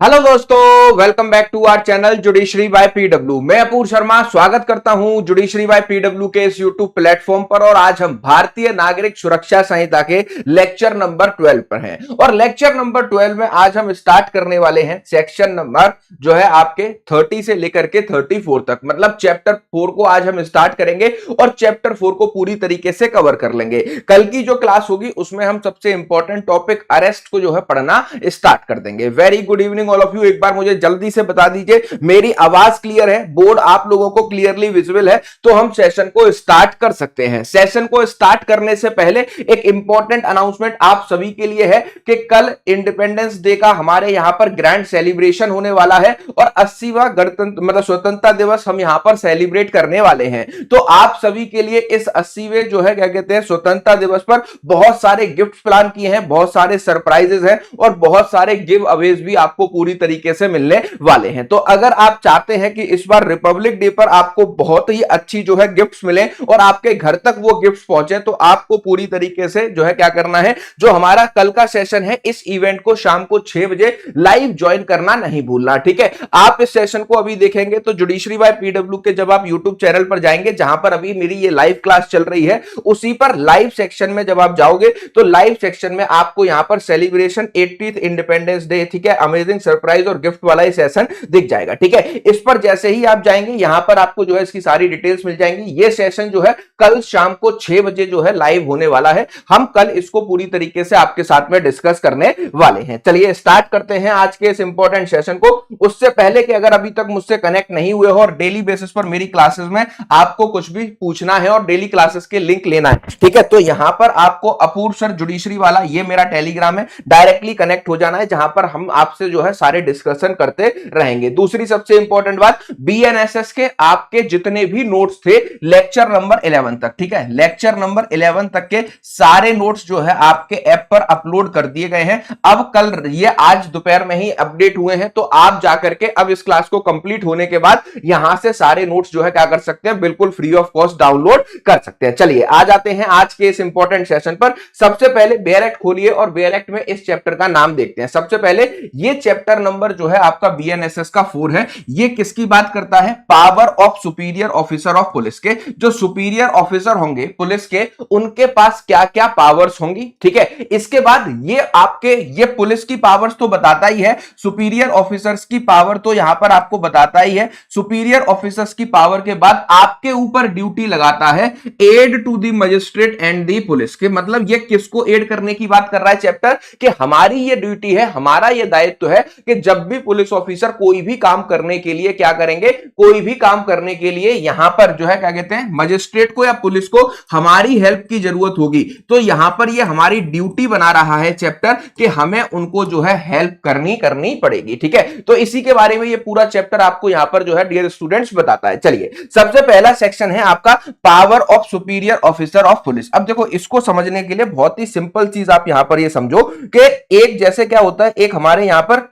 Hello दोस्तों, welcome back to our channel judiciary by PW. मैं अपूर्व शर्मा स्वागत करता हूं जुडिशरी बाय पीडब्ल्यू के इस यूट्यूब प्लेटफॉर्म पर। और आज हम भारतीय नागरिक सुरक्षा संहिता के लेक्चर नंबर 12 पर हैं। और लेक्चर नंबर 12 में आज हम स्टार्ट करने वाले हैं सेक्शन नंबर जो है आपके 30 से लेकर के 34 तक, मतलब चैप्टर 4 को आज हम स्टार्ट करेंगे और चैप्टर 4 को पूरी तरीके से कवर कर लेंगे। कल की जो क्लास होगी उसमें हम सबसे इंपॉर्टेंट टॉपिक अरेस्ट को जो है पढ़ना स्टार्ट कर देंगे। Very good evening all of you. एक बार मुझे जल्दी से बता दीजिए मेरी आवाज क्लियर है, बोर्ड आप लोगों को क्लियरली विजिबल है, तो हम सेशन को स्टार्ट कर सकते हैं। सेशन को स्टार्ट करने से पहले एक इंपॉर्टेंट अनाउंसमेंट आप सभी के लिए है कि कल इंडिपेंडेंस डे का हमारे यहां पर ग्रैंड सेलिब्रेशन होने वाला है और 80वां गणतंत्र मतलब स्वतंत्रता दिवस हम यहां पर सेलिब्रेट करने वाले हैं। तो आप सभी के लिए इस 80वें जो है क्या कहते हैं स्वतंत्रता दिवस पर बहुत सारे गिफ्ट प्लान किए हैं, बहुत सारे सरप्राइजेस हैं और बहुत सारे गिव अवेज भी आपको पूरी तरीके से मिलने वाले हैं। तो अगर आप चाहते हैं कि इस बार रिपब्लिक डे पर आपको बहुत ही अच्छी जो है गिफ्ट्स मिले और आपके घर तक वो गिफ्ट्स पहुंचे, तो आपको पूरी तरीके से जो है क्या करना है, जो हमारा कल का सेशन है इस इवेंट को शाम को 6 बजे लाइव ज्वाइन करना नहीं भूलना। ठीक है, आप इस सेशन को अभी देखेंगे तो जुडिशरी बाय पीडब्ल्यू के जब आप यूट्यूब चैनल पर जाएंगे, जहां पर अभी मेरी ये लाइव क्लास चल रही है, उसी पर लाइव सेक्शन में जब आप जाओगे तो लाइव सेक्शन में आपको यहां पर सेलिब्रेशन 80th इंडिपेंडेंस डे, ठीक है, अमेजिंग सरप्राइज और गिफ्ट वाला ही सेशन दिख जाएगा। ठीक है, इस पर जैसे ही आप जाएंगे यहां पर आपको जो है इसकी सारी डिटेल्स मिल जाएंगी। ये सेशन जो है कल शाम को 6 बजे जो है लाइव होने वाला है। हम कल इसको पूरी तरीके से आपके साथ में डिस्कस करने वाले हैं। चलिए स्टार्ट करते हैं आज के इस इंपॉर्टेंट सेशन को। उससे पहले कि अगर अभी तक मुझसे कनेक्ट नहीं हुए हो और डेली बेसिस पर मेरी क्लासेस में आपको कुछ भी पूछना है और डेली क्लासेस के लिंक लेना है, ठीक है, तो यहां पर आपको अपूर्व सर जुडिशरी वाला ये मेरा टेलीग्राम है, डायरेक्टली कनेक्ट हो जाना है, जहां पर हम आपसे जो है सारे डिस्कशन करते रहेंगे। दूसरी सबसे इंपॉर्टेंट बात, बीएनएसएस के आपके जितने भी नोट्स थे लेक्चर नंबर 11 तक, ठीक है, लेक्चर नंबर 11 तक के सारे नोट्स जो है आपके ऐप पर अपलोड कर दिए गए हैं। अब कल ये आज दोपहर में ही अपडेट हुए हैं, तो आप जाकर के अब इस क्लास को कंप्लीट होने के बाद यहां से सारे नोट्स जो है क्या कर सकते हैं, बिल्कुल फ्री ऑफ कॉस्ट डाउनलोड कर सकते हैं। चलिए आ जाते हैं आज के इस इंपॉर्टेंट सेशन पर। सबसे पहले बेयर एक्ट खोलिए और बेयर एक्ट में इस चैप्टर का नाम देखते हैं। सबसे पहले ये चैप्टर नंबर जो है आपका बीएनएसएस का 4 है। ये किसकी बात करता है? Power of superior officer of police के जो सुपीरियर ऑफिसर होंगे पुलिस के, उनके पास क्या क्या पावर्स होंगी। ठीक है, इसके बाद ये आपके ये पुलिस की पावर्स तो बताता ही है, सुपीरियर ऑफिसर्स की पावर तो यहां पर आपको बताता ही है। सुपीरियर ऑफिसर्स की पावर के बाद आपके ऊपर ड्यूटी लगाता है aid to the magistrate and the police के, मतलब ये किसको एड करने की बात कर रहा है चैप्टर, कि हमारी ये ड्यूटी है, हमारा ये दायित्व है कि जब भी पुलिस ऑफिसर कोई भी काम करने के लिए क्या करेंगे, कोई भी काम करने के लिए यहां पर जो है क्या कहते हैं, मजिस्ट्रेट को या पुलिस को हमारी हेल्प की जरूरत होगी, तो यहां पर ये हमारी ड्यूटी बना रहा है चैप्टर कि हमें उनको जो है हेल्प करनी पड़ेगी। ठीक है, तो इसी के बारे में ये पूरा चैप्टर आपको यहां पर जो है डियर स्टूडेंट्स बताता है। चलिए सबसे पहला सेक्शन है आपका power of superior officer of police. अब देखो इसको समझने के लिए बहुत ही सिंपल चीज आप यहां पर ये समझो कि एक जैसे क्या होता है, एक हमारे यहां पर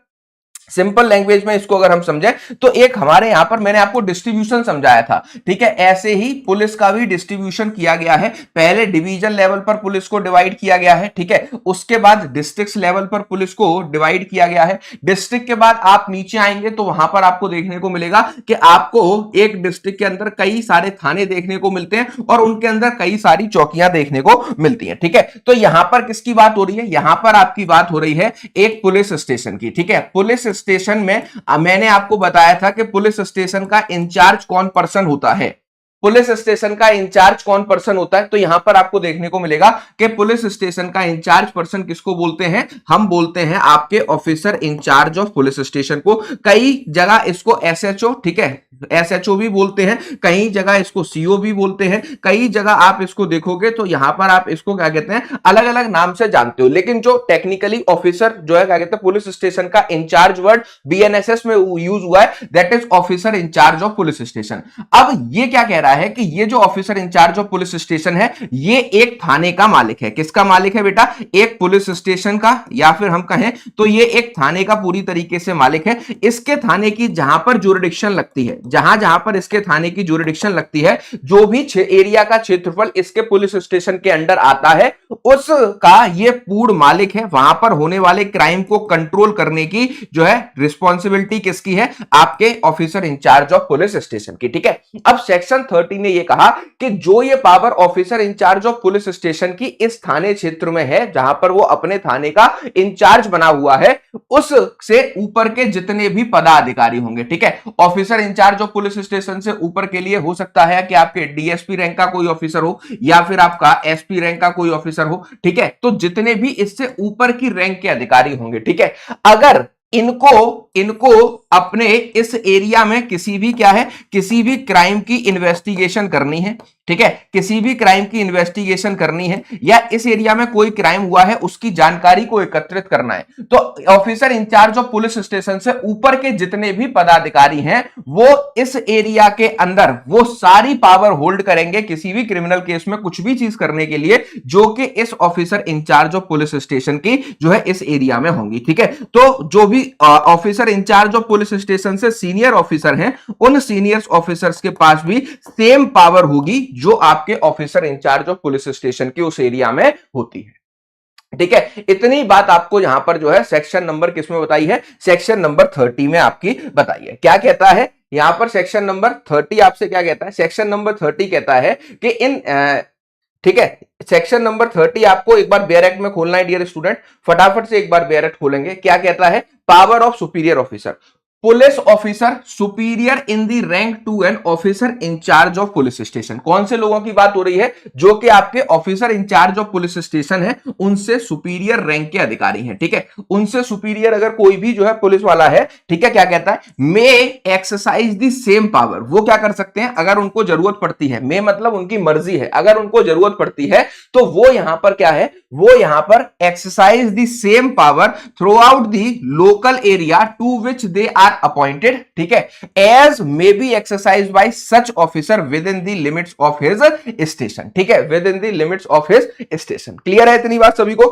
सिंपल लैंग्वेज में इसको अगर हम समझें तो एक हमारे यहां पर मैंने आपको डिस्ट्रीब्यूशन समझाया था, ठीक है, ऐसे ही पुलिस का भी डिस्ट्रीब्यूशन किया गया है। पहले डिवीजन लेवल पर पुलिस को डिवाइड किया गया है, ठीक है, उसके बाद डिस्ट्रिक्ट लेवल पर पुलिस को डिवाइड किया गया है। डिस्ट्रिक्ट के बाद आप नीचे आएंगे तो वहां पर आपको देखने को मिलेगा कि आपको एक डिस्ट्रिक्ट के अंदर कई सारे थाने देखने को मिलते हैं और उनके अंदर कई सारी चौकियां देखने को मिलती हैं। ठीक है, तो यहां पर किसकी बात हो रही है? यहां पर आपकी बात हो रही है एक पुलिस स्टेशन की। ठीक है, पुलिस स्टेशन में मैंने आपको बताया था कि पुलिस स्टेशन का इंचार्ज कौन पर्सन होता है, पुलिस स्टेशन का इंचार्ज कौन पर्सन होता है, तो यहां पर आपको देखने को मिलेगा कि पुलिस स्टेशन का इंचार्ज पर्सन किसको बोलते हैं? हम बोलते हैं आपके officer in charge of police station को। कई जगह इसको एसएचओ, ठीक है, एसएचओ भी बोलते हैं, कई जगह इसको सीओ भी बोलते हैं, कई जगह आप इसको देखोगे तो यहां पर आप इसको क्या कहते हैं, अलग अलग नाम से जानते हो, लेकिन जो टेक्निकली ऑफिसर जो है क्या कहते हैं पुलिस स्टेशन का इंचार्ज वर्ड बीएनएसएस में यूज हुआ है, that is officer in charge of police station. अब ये क्या कह रहा है कि ये जो officer in charge of police station है ये एक थाने का मालिक है। किसका मालिक है बेटा? एक पुलिस स्टेशन का, या फिर हम कहें तो ये एक थाने का पूरी तरीके से मालिक है। इसके थाने की जहां पर ज्यूरिडिक्शन लगती है, जहां जहां पर इसके थाने की ज्यूरिडिक्शन लगती है, जो भी एरिया का क्षेत्रफल इसके पुलिस स्टेशन के अंडर आता है, उसका ये पूर्ण मालिक है। वहां पर होने वाले क्राइम को कंट्रोल करने की जो है रिस्पॉन्सिबिलिटी किसकी है? आपके officer in charge of police station की। ठीक है, अब सेक्शन 30 ने यह कहा कि जो ये power officer in charge of police station की इस थाने क्षेत्र में है, जहां पर वो अपने थाने का इंचार्ज बना हुआ है, उससे ऊपर के जितने भी पदाधिकारी होंगे, ठीक है, officer in charge of police station से ऊपर के लिए हो सकता है कि आपके डीएसपी रैंक का कोई ऑफिसर हो, या फिर आपका एसपी रैंक का कोई ऑफिसर हो, ठीक है, तो जितने भी इससे ऊपर की रैंक के अधिकारी होंगे, ठीक है, अगर इनको अपने इस एरिया में किसी भी क्या है, किसी भी क्राइम की इन्वेस्टिगेशन करनी है, ठीक है, किसी भी क्राइम की इन्वेस्टिगेशन करनी है, या इस एरिया में कोई क्राइम हुआ है उसकी जानकारी को एकत्रित करना है, तो officer in charge of police station से ऊपर के जितने भी पदाधिकारी हैं वो इस एरिया के अंदर वो सारी पावर होल्ड करेंगे किसी भी क्रिमिनल केस में कुछ भी चीज करने के लिए, जो कि इस officer in charge of police station की जो है इस एरिया में होंगी। ठीक है, तो जो भी officer in charge of police station से सीनियर ऑफिसर हैं, उन सीनियर ऑफिसर्स के पास भी सेम पावर होगी जो आपके officer in charge of police station की उस एरिया में होती है। ठीक है, इतनी बात आपको यहां पर जो है सेक्शन नंबर किसमें बताई है? सेक्शन नंबर 30 में आपकी बताई है। क्या कहता है यहां पर सेक्शन नंबर 30? आपसे क्या कहता है? सेक्शन नंबर 30 कहता है कि ठीक है, सेक्शन नंबर 30 आपको एक बार बेयर एक्ट में खोलना है डियर स्टूडेंट, फटाफट से एक बार बेयर एक्ट खोलेंगे। क्या कहता है? Power of superior officer, police officer superior in the rank to an officer in charge of police station. कौन से लोगों की बात हो रही है? जो कि आपके officer in charge of police station है, उनसे सुपीरियर रैंक के अधिकारी हैं। ठीक है, उनसे सुपीरियर अगर कोई भी जो है पुलिस वाला है, ठीक है, क्या कहता है? मे एक्सरसाइज द सेम पावर, वो क्या कर सकते हैं अगर उनको जरूरत पड़ती है, मे मतलब उनकी मर्जी है, अगर उनको जरूरत पड़ती है तो वो यहां पर क्या है, वो यहां पर exercise the same power throughout the local area to which they are appointed, ठीक है, as may be exercise by such officer within the limits of his station. ठीक है, within the limits of his station. Clear है इतनी बात सभी को?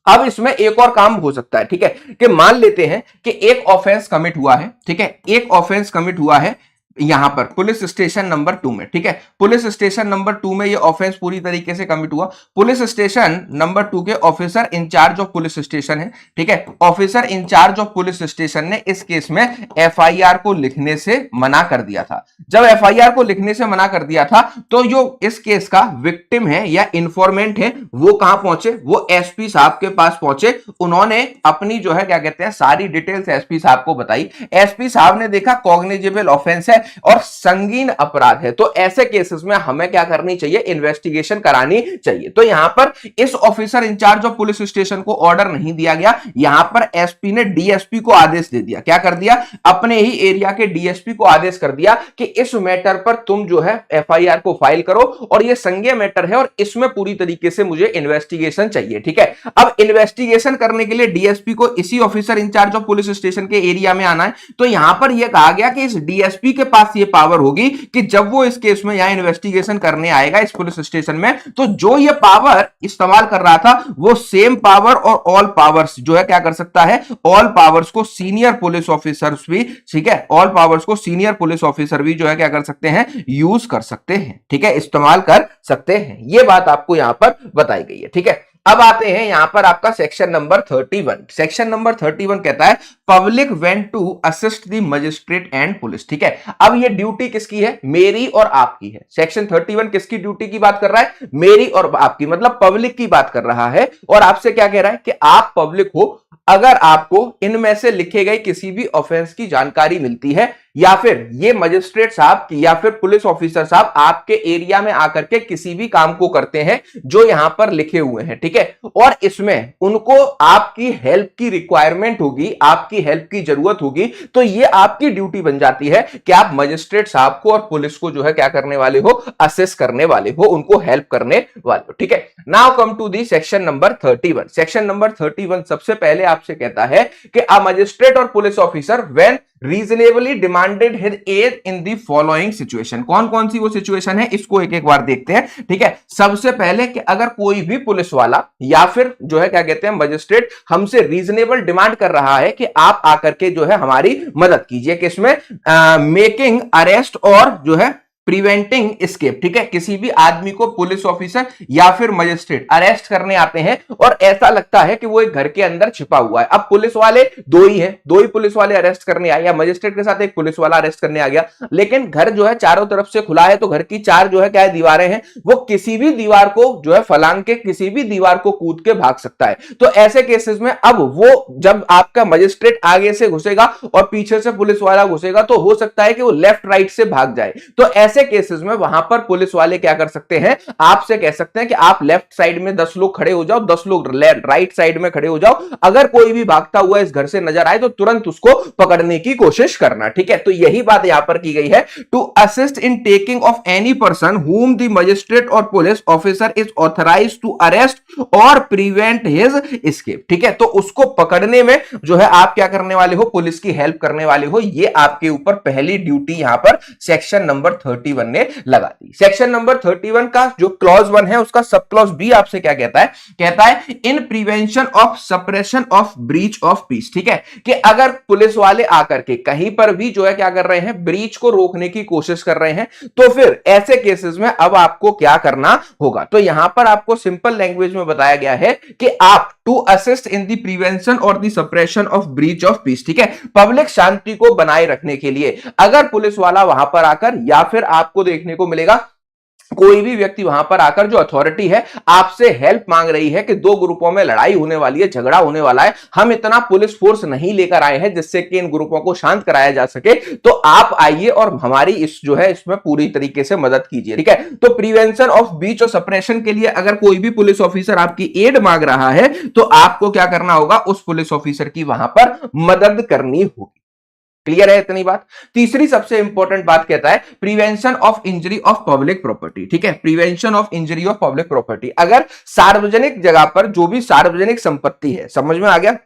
अब इसमें एक और काम हो सकता है, ठीक है, कि मान लेते हैं कि एक ऑफेंस कमिट हुआ है, ठीक है, एक ऑफेंस कमिट हुआ है यहां पर पुलिस स्टेशन नंबर 2 में। ठीक है, पुलिस स्टेशन नंबर 2 में ये ऑफेंस पूरी तरीके से कमिट हुआ। पुलिस स्टेशन नंबर 2 के officer in charge of police station है, ठीक है, officer in charge of police station ने इस केस में एफआईआर को लिखने से मना कर दिया था। जब एफआईआर को लिखने से मना कर दिया था तो जो इस केस का विक्टिम है या इंफॉर्मेंट है वो कहां पहुंचे? वो एसपी साहब के पास पहुंचे। उन्होंने अपनी जो है क्या कहते हैं सारी डिटेल्स एसपी साहब को बताई। एसपी साहब ने देखा कॉग्निजेबल ऑफेंस है और संगीन अपराध है, तो ऐसे केसेस में हमें क्या करनी चाहिए? इन्वेस्टिगेशन करानी चाहिए। तो यहां पर इस officer in charge of police station को ऑर्डर नहीं दिया गया, यहां पर एसपी ने डीएसपी को आदेश दे दिया। क्या कर दिया? अपने ही एरिया के डीएसपी को आदेश कर दिया कि इस मैटर पर तुम जो है एफआईआर को फाइल करो और ये संज्ञेय मैटर है और इसमें पूरी तरीके से मुझे इन्वेस्टिगेशन चाहिए। ठीक है, अब इन्वेस्टिगेशन करने के लिए डीएसपी को इसी officer in charge of police station के एरिया में आना है। तो यहां पर यह कहा गया कि इस डीएसपी के पास ये पावर होगी कि जब वो इस केस में यहां इन्वेस्टिगेशन करने आएगा इस पुलिस स्टेशन में, तो जो ये पावर इस्तेमाल कर रहा था वो सेम पावर और ऑल पावर्स जो है क्या कर सकता है? ऑल पावर्स को सीनियर पुलिस ऑफिसर्स भी, ठीक है, ऑल पावर्स को सीनियर पुलिस ऑफिसर भी जो है क्या कर सकते हैं? यूज कर सकते हैं। ठीक है, इस्तेमाल कर सकते हैं। ये बात आपको यहां पर बताई गई है। ठीक है, अब आते हैं यहां पर आपका सेक्शन नंबर 31। सेक्शन नंबर 31 कहता है public went to assist the magistrate and police. ठीक है, अब ये ड्यूटी किसकी है? मेरी और आपकी है। सेक्शन 31 किसकी ड्यूटी की बात कर रहा है? मेरी और आपकी, मतलब पब्लिक की बात कर रहा है। और आपसे क्या कह रहा है कि आप पब्लिक हो, अगर आपको इनमें से लिखे गए किसी भी ऑफेंस की जानकारी मिलती है या फिर ये मजिस्ट्रेट साहब की या फिर पुलिस ऑफिसर साहब आपके एरिया में आकर के किसी भी काम को करते हैं जो यहां पर लिखे हुए हैं, ठीक है, और इसमें उनको आपकी हेल्प की रिक्वायरमेंट होगी, आपकी हेल्प की जरूरत होगी, तो ये आपकी ड्यूटी बन जाती है कि आप मजिस्ट्रेट साहब को और पुलिस को जो है क्या करने वाले हो? असेस करने वाले हो, उनको हेल्प करने वाले हो। ठीक है, now come to the section number 31। Section number 31 सबसे पहले आपसे कहता है कि अ मजिस्ट्रेट और police officer when reasonably demanded his aid in the following situation. कौन कौन सी वो सिचुएशन है, इसको एक एक बार देखते हैं, ठीक है। सबसे पहले कि अगर कोई भी पुलिस वाला या फिर जो है क्या कहते हैं मजिस्ट्रेट हमसे रीजनेबल डिमांड कर रहा है कि आप आकर के जो है हमारी मदद कीजिए, किसमें, मेकिंग अरेस्ट और जो है प्रिवेंटिंग एस्केप, ठीक है। किसी भी आदमी को पुलिस ऑफिसर या फिर मजिस्ट्रेट अरेस्ट करने आते हैं और ऐसा लगता है कि वो एक घर के अंदर छिपा हुआ है। अब पुलिस वाले दो ही हैं, दो ही पुलिस वाले अरेस्ट करने आए, या मजिस्ट्रेट के साथ एक पुलिस वाला अरेस्ट करने आ गया, लेकिन घर जो है चारों तरफ से खुला है, तो घर की चार जो है क्या है दीवारें हैं, वो किसी भी दीवार को जो है फलांग के किसी भी दीवार को कूद के भाग सकता है। तो ऐसे केसेस में अब वो जब आपका मजिस्ट्रेट आगे से घुसेगा और पीछे से पुलिस वाला घुसेगा, तो हो सकता है कि वो लेफ्ट राइट से भाग जाए। तो ऐसे केसेस में वहां पर पुलिस वाले क्या कर सकते हैं, आपसे कह सकते हैं कि आप लेफ्ट साइड में 10 लोग खड़े हो जाओ, 10 लोग राइट साइड में खड़े हो जाओ, अगर कोई भी भागता हुआ इस घर से नजर आए तो तुरंत उसको पकड़ने की कोशिश करना, ठीक है। तो यही बात यहां पर की गई है, to assist in taking of any person whom the magistrate और police officer is authorised to arrest और प्रिवेंट हिज एस्केप, ठीक है। तो उसको पकड़ने में जो है आप क्या करने वाले हो, पुलिस की हेल्प करने वाले हो। ये आपके ऊपर पहली ड्यूटी यहां पर सेक्शन नंबर 31 ने लगा दी। सेक्शन नंबर 31 का जो क्लॉज 1 है उसका सब क्लॉज बी आपसे क्या कहता है, कहता है इन prevention of suppression of breach of peace, ठीक है। कि अगर पुलिस वाले आकर के कहीं पर भी जो है क्या कर रहे हैं, ब्रीच को रोकने की कोशिश कर रहे हैं, तो फिर ऐसे केसेस में अब आपको क्या करना होगा। तो यहां पर आपको सिंपल लैंग्वेज में बताया गया है कि आप to assist in the prevention और the suppression of breach of peace, ठीक है, पब्लिक शांति को बनाए रखने के लिए अगर पुलिस वाला वहां पर आकर, या फिर आपको देखने को मिलेगा कोई भी व्यक्ति वहां पर आकर जो अथॉरिटी है आपसे हेल्प मांग रही है कि दो ग्रुपों में लड़ाई होने वाली है, झगड़ा होने वाला है, हम इतना पुलिस फोर्स नहीं लेकर आए हैं जिससे कि इन ग्रुपों को शांत कराया जा सके, तो आप आइए और हमारी इस जो है इसमें पूरी तरीके से मदद कीजिए, ठीक है। तो प्रिवेंशन ऑफ ब्रीच और सप्रेशन के लिए अगर कोई भी पुलिस ऑफिसर आपकी एड मांग रहा है तो आपको क्या करना होगा, उस पुलिस ऑफिसर की वहां पर मदद करनी होगी। क्लियर है इतनी बात। तीसरी सबसे इंपॉर्टेंट बात कहता है prevention of injury of public property, ठीक है, prevention of injury of public property. अगर सार्वजनिक जगह पर जो भी सार्वजनिक संपत्ति है, समझ में आ गया,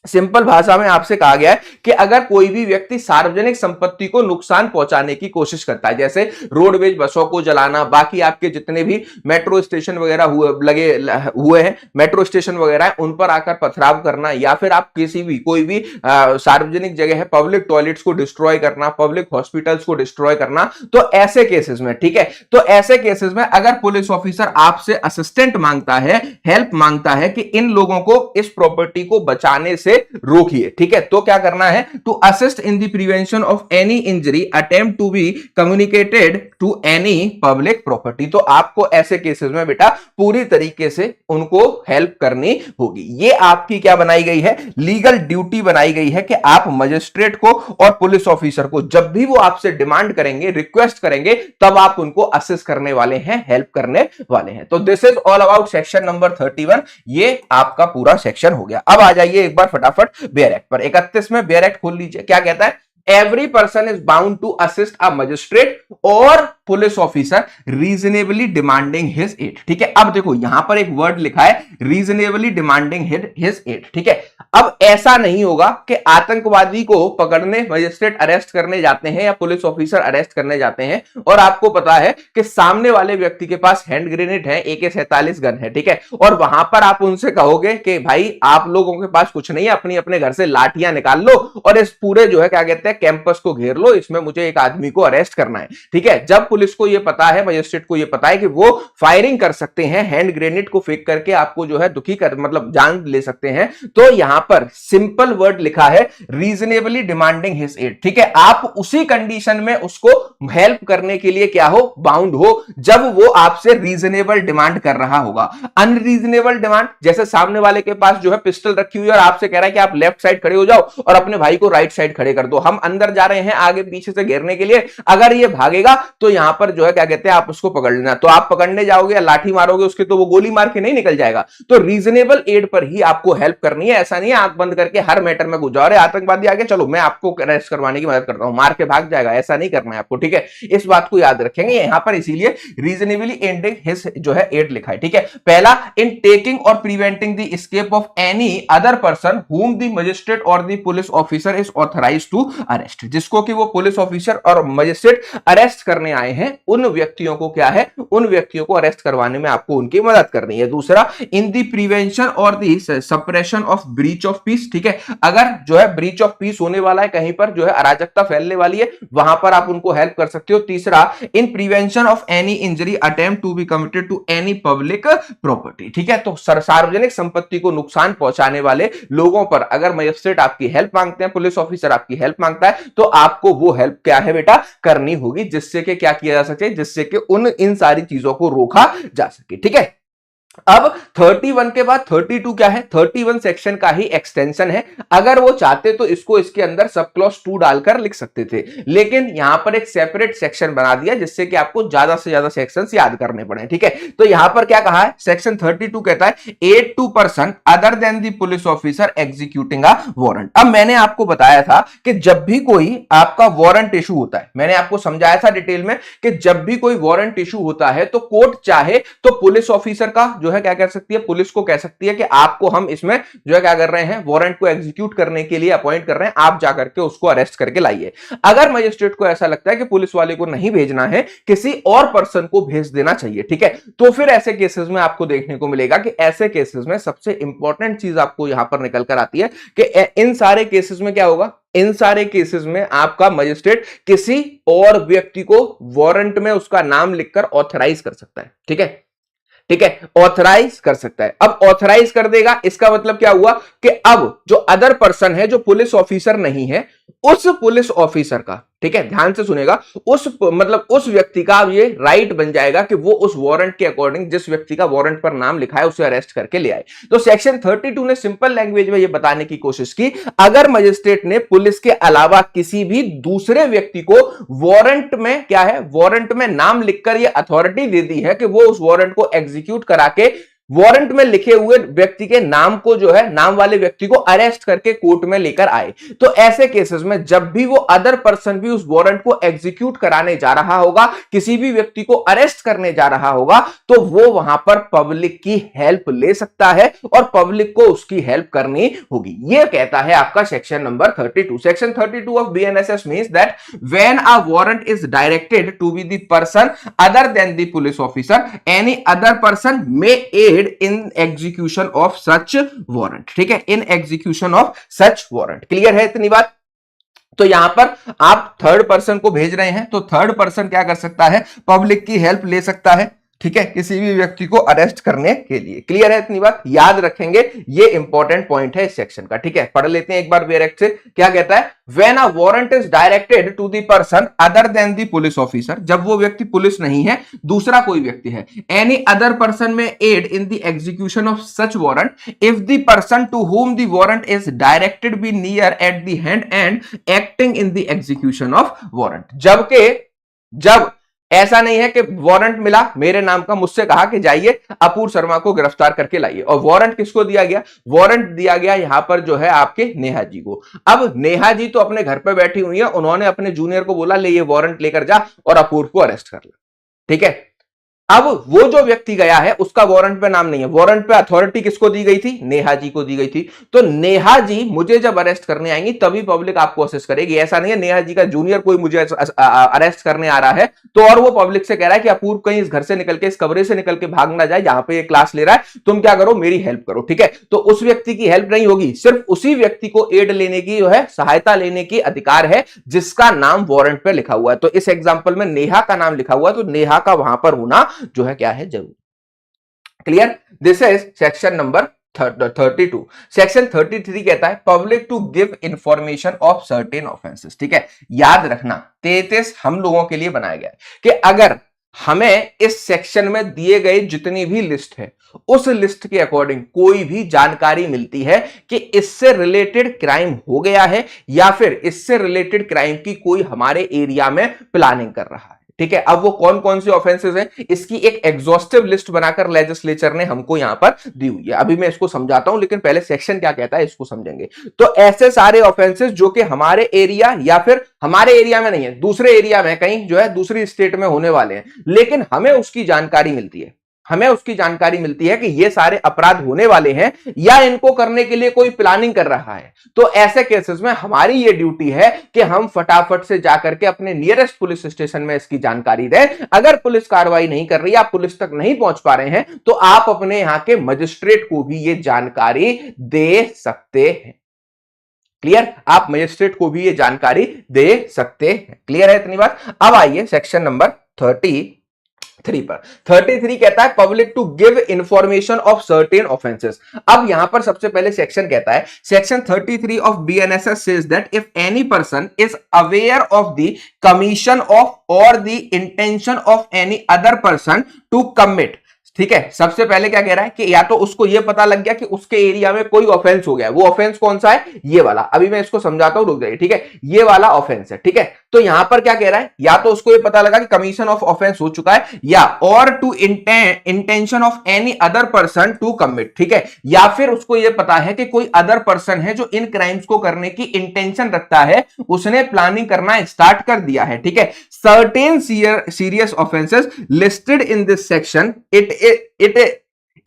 सिंपल भाषा में आपसे कहा गया है कि अगर कोई भी व्यक्ति सार्वजनिक संपत्ति को नुकसान पहुंचाने की कोशिश करता है, जैसे रोडवेज बसों को जलाना, बाकी आपके जितने भी मेट्रो स्टेशन वगैरह हुए हैं, मेट्रो स्टेशन वगैरह है, उन पर आकर पथराव करना, या फिर आप किसी भी कोई भी सार्वजनिक जगह है पब्लिक टॉयलेट्स को डिस्ट्रॉय करना, पब्लिक हॉस्पिटल्स को डिस्ट्रॉय करना, तो ऐसे केसेस में, ठीक है, तो ऐसे केसेस में अगर पुलिस ऑफिसर आपसे असिस्टेंट मांगता है, हेल्प मांगता है कि इन लोगों को इस प्रॉपर्टी को बचाने से रोकिए, ठीक है, तो क्या करना है, to assist in the prevention of any injury attempt to be communicated to any public property. तो आपको ऐसे केसेस में बेटा पूरी तरीके से उनको हेल्प करनी होगी। ये आपकी क्या बनाई गई है, लीगल ड्यूटी बनाई गई है कि आप मजिस्ट्रेट को और पुलिस ऑफिसर को जब भी वो आपसे डिमांड करेंगे, रिक्वेस्ट करेंगे, तब आप उनको असिस्ट करने वाले हैं, हेल्प करने वाले हैं। तो this is all about section number 31। ये आपका पूरा सेक्शन हो गया। अब आ जाइए एक बार फटाफट बेयर एक्ट पर। 31 में बेयर एक्ट खोल लीजिए, क्या कहता है, every person is bound to assist a magistrate और police officer reasonably demanding his aid, ठीक है। अब देखो यहां पर एक वर्ड लिखा है रीजनेबली डिमांडिंग हिज एड, ठीक है। अब ऐसा नहीं होगा कि आतंकवादी को पकड़ने मजिस्ट्रेट अरेस्ट करने जाते हैं या पुलिस ऑफिसर अरेस्ट करने जाते हैं और आपको पता है कि सामने वाले व्यक्ति के पास हैंड ग्रेनेड है, AK-47 गन है, ठीक है, और वहां पर आप उनसे कहोगे कि भाई आप लोगों के पास कुछ नहीं है, अपनी अपने घर से लाठियां निकाल लो और इस पूरे जो है क्या कहते हैं कैंपस को घेर लो, इसमें मुझे एक आदमी को अरेस्ट करना है, ठीक है। जब पुलिस को यह पता है, मजिस्ट्रेट को यह पता है कि वो फायरिंग कर सकते हैं, हैंड ग्रेनेड को फेंक करके आपको जो है दुखी कर मतलब जान ले सकते हैं, तो यहां पर सिंपल वर्ड लिखा है रीजनेबली डिमांडिंग हिज एड, ठीक है। आप उसी कंडीशन में उसको हेल्प करने के लिए क्या हो, बाउंड हो, जब वो आपसे रीजनेबल डिमांड कर रहा होगा। अनरीजनेबल डिमांड, जैसे सामने वाले के पास जो है पिस्टल रखी हुई है और आपसे कह रहा है कि आप लेफ्ट साइड खड़े हो जाओ और अपने भाई को राइट साइड खड़े कर दो, हम अंदर जा रहे हैं आगे पीछे से घेरने के लिए, अगर ये भागेगा तो यहां पर जो है क्या कहते हैं आप उसको पकड़ लेना, तो आप पकड़ने जाओगे या लाठी मारोगे उसके तो वो गोली मार के नहीं निकल जाएगा। तो रीजनेबल एड पर ही आपको हेल्प करनी है, ऐसा नहीं है आंख बंद करके हर मैटर में घुस जाओ, अरे आतंकवादी आगे चलो मैं आपको अरेस्ट करवाने की मदद करता हूं, मार के भाग जाएगा, ऐसा नहीं करना है आपको, ठीक है। इस बात को याद रखेंगे यहां पर, इसीलिए रीजनेबली एंडिंग हिज जो है एड लिखा है, ठीक है। पहला, इन टेकिंग और preventing the escape of any other person whom the magistrate or the police officer is authorized to arrest. जिसको कि वो पुलिस ऑफिसर और मजिस्ट्रेट अरेस्ट करने आए हैं, उन व्यक्तियों को क्या है, उन व्यक्तियों को अरेस्ट करवाने में आपको उनकी मदद करनी है। दूसरा, इन दी प्रिवेंशन और the suppression of breach of peace, ठीक है, अगर जो है ब्रीच ऑफ पीस होने वाला है, कहीं पर जो है अराजकता फैलने वाली है, वहां पर आप उनको हेल्प कर सकते हो। तीसरा, in prevention of any injury attempt to be committed to any public property, ठीक है, तो सार्वजनिक संपत्ति को नुकसान पहुंचाने वाले लोगों पर अगर मजिस्ट्रेट आपकी हेल्प मांगते हैं, पुलिस ऑफिसर आपकी हेल्प मांगता है, तो आपको वो हेल्प क्या है बेटा, करनी होगी, जिससे कि क्या किया जा सके, जिससे कि इन सारी चीजों को रोका जा सके। ठीक है, अब 31 के बाद 32 क्या है, 31 सेक्शन का ही एक्सटेंशन है। अगर वो चाहते तो इसको इसके अंदर सब क्लॉज 2 डालकर लिख सकते थे, लेकिन यहां पर एक सेपरेट सेक्शन बना दिया जिससे कि आपको ज्यादा से ज्यादा सेक्शंस याद करने पड़े। ठीक है, तो यहां पर क्या कहा है, सेक्शन 32 कहता है aid to person other than the police officer executing a warrant. अब मैंने आपको बताया था कि जब भी कोई आपका वारंट इशू होता है, मैंने आपको समझाया था डिटेल में कि जब भी कोई वारंट इशू होता है तो कोर्ट चाहे तो पुलिस ऑफिसर का जो है क्या कर सकती है, पुलिस को कह सकती है कि आपको हम इसमें जो है क्या कर रहे हैं, वारंट को एग्जीक्यूट करने के लिए अपॉइंट कर रहे हैं, आप जाकर के उसको अरेस्ट करके लाइए। अगर मजिस्ट्रेट को ऐसा लगता है कि पुलिस वाले को नहीं भेजना है, किसी और पर्सन को भेज देना चाहिए, ठीक है, तो फिर ऐसे केसेस में आपको देखने को मिलेगा कि ऐसे केसेस में सबसे इंपॉर्टेंट चीज आपको यहां पर निकल कर आती है कि इन सारे केसेस में क्या होगा, इन सारे केसेस में आपका मजिस्ट्रेट किसी और व्यक्ति को वारंट में उसका नाम लिखकर ऑथराइज कर सकता है। ठीक है, ठीक है, ऑथराइज कर सकता है। अब ऑथराइज कर देगा, इसका मतलब क्या हुआ कि अब जो अदर पर्सन है, जो पुलिस ऑफिसर नहीं है, उस पुलिस ऑफिसर का, ठीक है, ध्यान से सुनेगा, उस व्यक्ति का ये राइट बन जाएगा कि वो उस वारंट के अकॉर्डिंग जिस व्यक्ति का वारंट पर नाम लिखा है उसे अरेस्ट करके ले आए। तो सेक्शन 32 ने सिंपल लैंग्वेज में ये बताने की कोशिश की, अगर मजिस्ट्रेट ने पुलिस के अलावा किसी भी दूसरे व्यक्ति को वारंट में क्या है, वारंट में नाम लिखकर ये अथॉरिटी दे दी है कि वो उस वारंट को एग्जीक्यूट करा के वारंट में लिखे हुए व्यक्ति के नाम को जो है, नाम वाले व्यक्ति को अरेस्ट करके कोर्ट में लेकर आए, तो ऐसे केसेस में जब भी वो अदर पर्सन भी उस वारंट को एग्जीक्यूट कराने जा रहा होगा, किसी भी व्यक्ति को अरेस्ट करने जा रहा होगा, तो वो वहां पर पब्लिक की हेल्प ले सकता है और पब्लिक को उसकी हेल्प करनी होगी। ये कहता है आपका section number 32। Section 32 of BNSS means that when a warrant is directed to be the person other than the police officer, any other person may in execution of such warrant। ठीक है, in execution of such warrant। Clear है इतनी बात? तो यहां पर आप third person को भेज रहे हैं, तो थर्ड पर्सन क्या कर सकता है, पब्लिक की हेल्प ले सकता है, ठीक है, किसी भी व्यक्ति को अरेस्ट करने के लिए। क्लियर है इतनी बात? याद रखेंगे, ये इंपॉर्टेंट पॉइंट है इस सेक्शन का। ठीक है, पढ़ लेते हैं एक बार डायरेक्ट से। क्या कहता है, when a warrant is directed to the person other than the police officer, जब वो व्यक्ति पुलिस नहीं है, दूसरा कोई व्यक्ति है, any other person may aid in the execution of such warrant if the person to whom the warrant is directed be near at the hand and acting in the execution of warrant. जब ऐसा नहीं है कि warrant मिला मेरे नाम का, मुझसे कहा कि जाइए अपूर्व शर्मा को गिरफ्तार करके लाइए, और वारंट किसको दिया गया, वारंट दिया गया यहां पर जो है आपके नेहा जी को। अब नेहा जी तो अपने घर पे बैठी हुई है, उन्होंने अपने जूनियर को बोला ले ये वारंट लेकर जा और अपूर्व को अरेस्ट कर ले। ठीक है, अब वो जो व्यक्ति गया है उसका वारंट पे नाम नहीं है, वारंट पे अथॉरिटी किसको दी गई थी, नेहा जी को दी गई थी। तो नेहा जी मुझे जब अरेस्ट करने आएंगी तभी पब्लिक आपको असेस करेगी। ऐसा नहीं है नेहा जी का जूनियर कोई मुझे अरेस्ट करने आ रहा है तो और वो पब्लिक से कह रहा है कि अपूर्व कहीं इस घर से निकल के, इस कमरे से निकल के भाग ना जाए, जहां पे ये क्लास ले रहा है, तुम क्या करो मेरी हेल्प करो। ठीक है, तो उस व्यक्ति की हेल्प नहीं होगी, सिर्फ उसी व्यक्ति को एड लेने की जो है, सहायता लेने की अधिकार है जिसका नाम वारंट पे लिखा हुआ है। तो इस एग्जाम्पल में नेहा का नाम लिखा हुआ है, तो नेहा का वहां पर होना जो है क्या है, जरूर। Clear? This is section number 32। Section 33 कहता है public to give information of certain offences. ठीक है, याद रखना 33 हम लोगों के लिए बनाया गया है कि अगर हमें इस सेक्शन में दिए गए जितनी भी लिस्ट है, उस लिस्ट के अकॉर्डिंग कोई भी जानकारी मिलती है कि इससे रिलेटेड क्राइम हो गया है या फिर इससे रिलेटेड क्राइम की कोई हमारे एरिया में प्लानिंग कर रहा है, ठीक है, अब वो कौन कौन से ऑफेंसेस हैं इसकी एक एग्जॉस्टिव लिस्ट बनाकर लेजिस्लेचर ने हमको यहां पर दी हुई है। अभी मैं इसको समझाता हूं, लेकिन पहले सेक्शन क्या कहता है इसको समझेंगे। तो ऐसे सारे ऑफेंसेस जो कि हमारे एरिया या फिर हमारे एरिया में नहीं है, दूसरे एरिया में, कहीं जो है दूसरी स्टेट में होने वाले हैं, लेकिन हमें उसकी जानकारी मिलती है, हमें उसकी जानकारी मिलती है कि ये सारे अपराध होने वाले हैं या इनको करने के लिए कोई प्लानिंग कर रहा है, तो ऐसे केसेस में हमारी ये ड्यूटी है कि हम फटाफट से जाकर के अपने नियरेस्ट पुलिस स्टेशन में इसकी जानकारी दें। अगर पुलिस कार्रवाई नहीं कर रही, आप पुलिस तक नहीं पहुंच पा रहे हैं, तो आप अपने यहां के मजिस्ट्रेट को भी ये जानकारी दे सकते हैं। क्लियर? आप मजिस्ट्रेट को भी ये जानकारी दे सकते हैं। क्लियर है इतनी बात? अब आइए सेक्शन नंबर 33 पर। 33 कहता है public to give information of certain offences. अब यहां पर सबसे पहले सेक्शन कहता है, section 33 of BNSS says that if any person is aware of the commission of और the intention of any other person to commit. ठीक है, सबसे पहले क्या कह रहा है कि या तो उसको यह पता लग गया कि उसके एरिया में कोई ऑफेंस हो गया, वो ऑफेंस कौन सा है, ये वाला, अभी मैं इसको समझाता हूं, रुक जाइए। ठीक है, ये वाला ऑफेंस है। ठीक है, तो यहां पर क्या कह रहा है, या तो उसको ये पता लगा कि कमीशन ऑफ ऑफेंस हो चुका है, या और to intention of any other person to commit. ठीक है, या फिर उसको ये पता है कि कोई अदर पर्सन है जो इन क्राइम्स को करने की इंटेंशन रखता है, उसने प्लानिंग करना स्टार्ट कर दिया है। ठीक है, certain serious offences listed in this section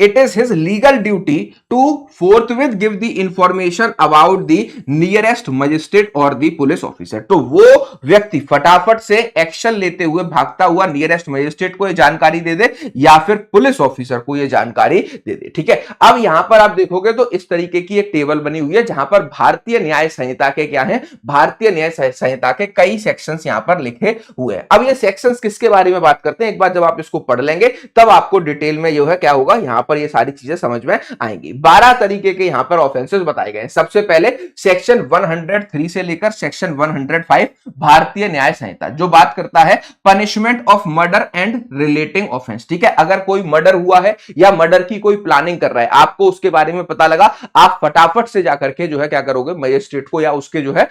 it is his legal duty to forthwith give the information about the nearest magistrate or the police officer। तो वो व्यक्ति फटाफट से एक्शन लेते हुए भागता हुआ नियरेस्ट मजिस्ट्रेट को ये जानकारी दे दे या फिर पुलिस ऑफिसर को ये जानकारी दे दे। ठीक है, अब यहां पर आप देखोगे तो इस तरीके की एक टेबल बनी हुई है जहां पर भारतीय न्याय संहिता के क्या है, भारतीय न्याय संहिता के कई सेक्शंस यहां पर लिखे हुए हैं। अब ये सेक्शंस किसके बारे में बात करते हैं, एक बार जब आप इसको पढ़ लेंगे तब आपको डिटेल में जो है क्या होगा, यहां पर ये सारी चीजें समझ में आएंगी। 12 तरीके के यहां पर ऑफेंसेस बताए गए हैं। सबसे पहले सेक्शन 103 से लेकर सेक्शन 105 भारतीय न्याय संहिता जो बात करता है punishment of murder and relating offence. ठीक है, अगर कोई मर्डर हुआ है या मर्डर की कोई प्लानिंग कर रहा है, आपको उसके बारे में पता लगा, आप फटाफट से जाकर के जो है क्या करोगे, मजिस्ट्रेट को या उसके जो है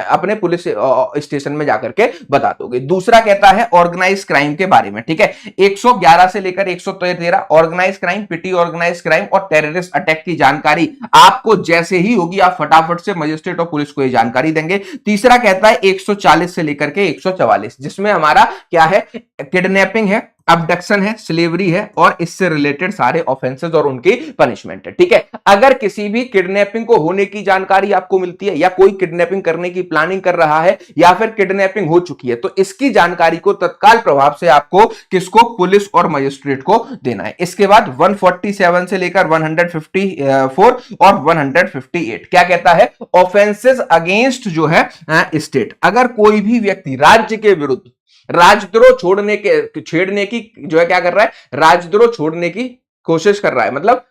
अपने पुलिस स्टेशन में जाकर के बता दोगे। दूसरा कहता है ऑर्गेनाइज क्राइम के बारे में। ठीक है, 111 से लेकर 113 ऑर्गेनाइज क्राइम, पिटी ऑर्गेनाइज क्राइम और टेररिस्ट अटैक की जानकारी आपको जैसे ही होगी आप फटाफट से मजिस्ट्रेट और पुलिस को ये जानकारी देंगे। तीसरा कहता है 140 से लेकर के 144 जिसमें हमारा क्या है, किडनैपिंग है, अबडक्शन है, स्लेवरी है और इससे रिलेटेड सारे ऑफेंसेस और उनकी पनिशमेंट है। ठीक है, अगर किसी भी किडनैपिंग को होने की जानकारी आपको मिलती है या कोई किडनैपिंग करने की प्लानिंग कर रहा है या फिर किडनैपिंग हो चुकी है तो इसकी जानकारी को तत्काल प्रभाव से आपको किसको, पुलिस और मजिस्ट्रेट को देना है। इसके बाद 147 से लेकर 154 और 158 क्या कहता है, ऑफेंसेस अगेंस्ट जो है स्टेट। अगर कोई भी व्यक्ति राज्य के विरुद्ध राजद्रोह छेड़ने की जो है क्या कर रहा है, राजद्रोह छोड़ने की कोशिश कर रहा है, मतलब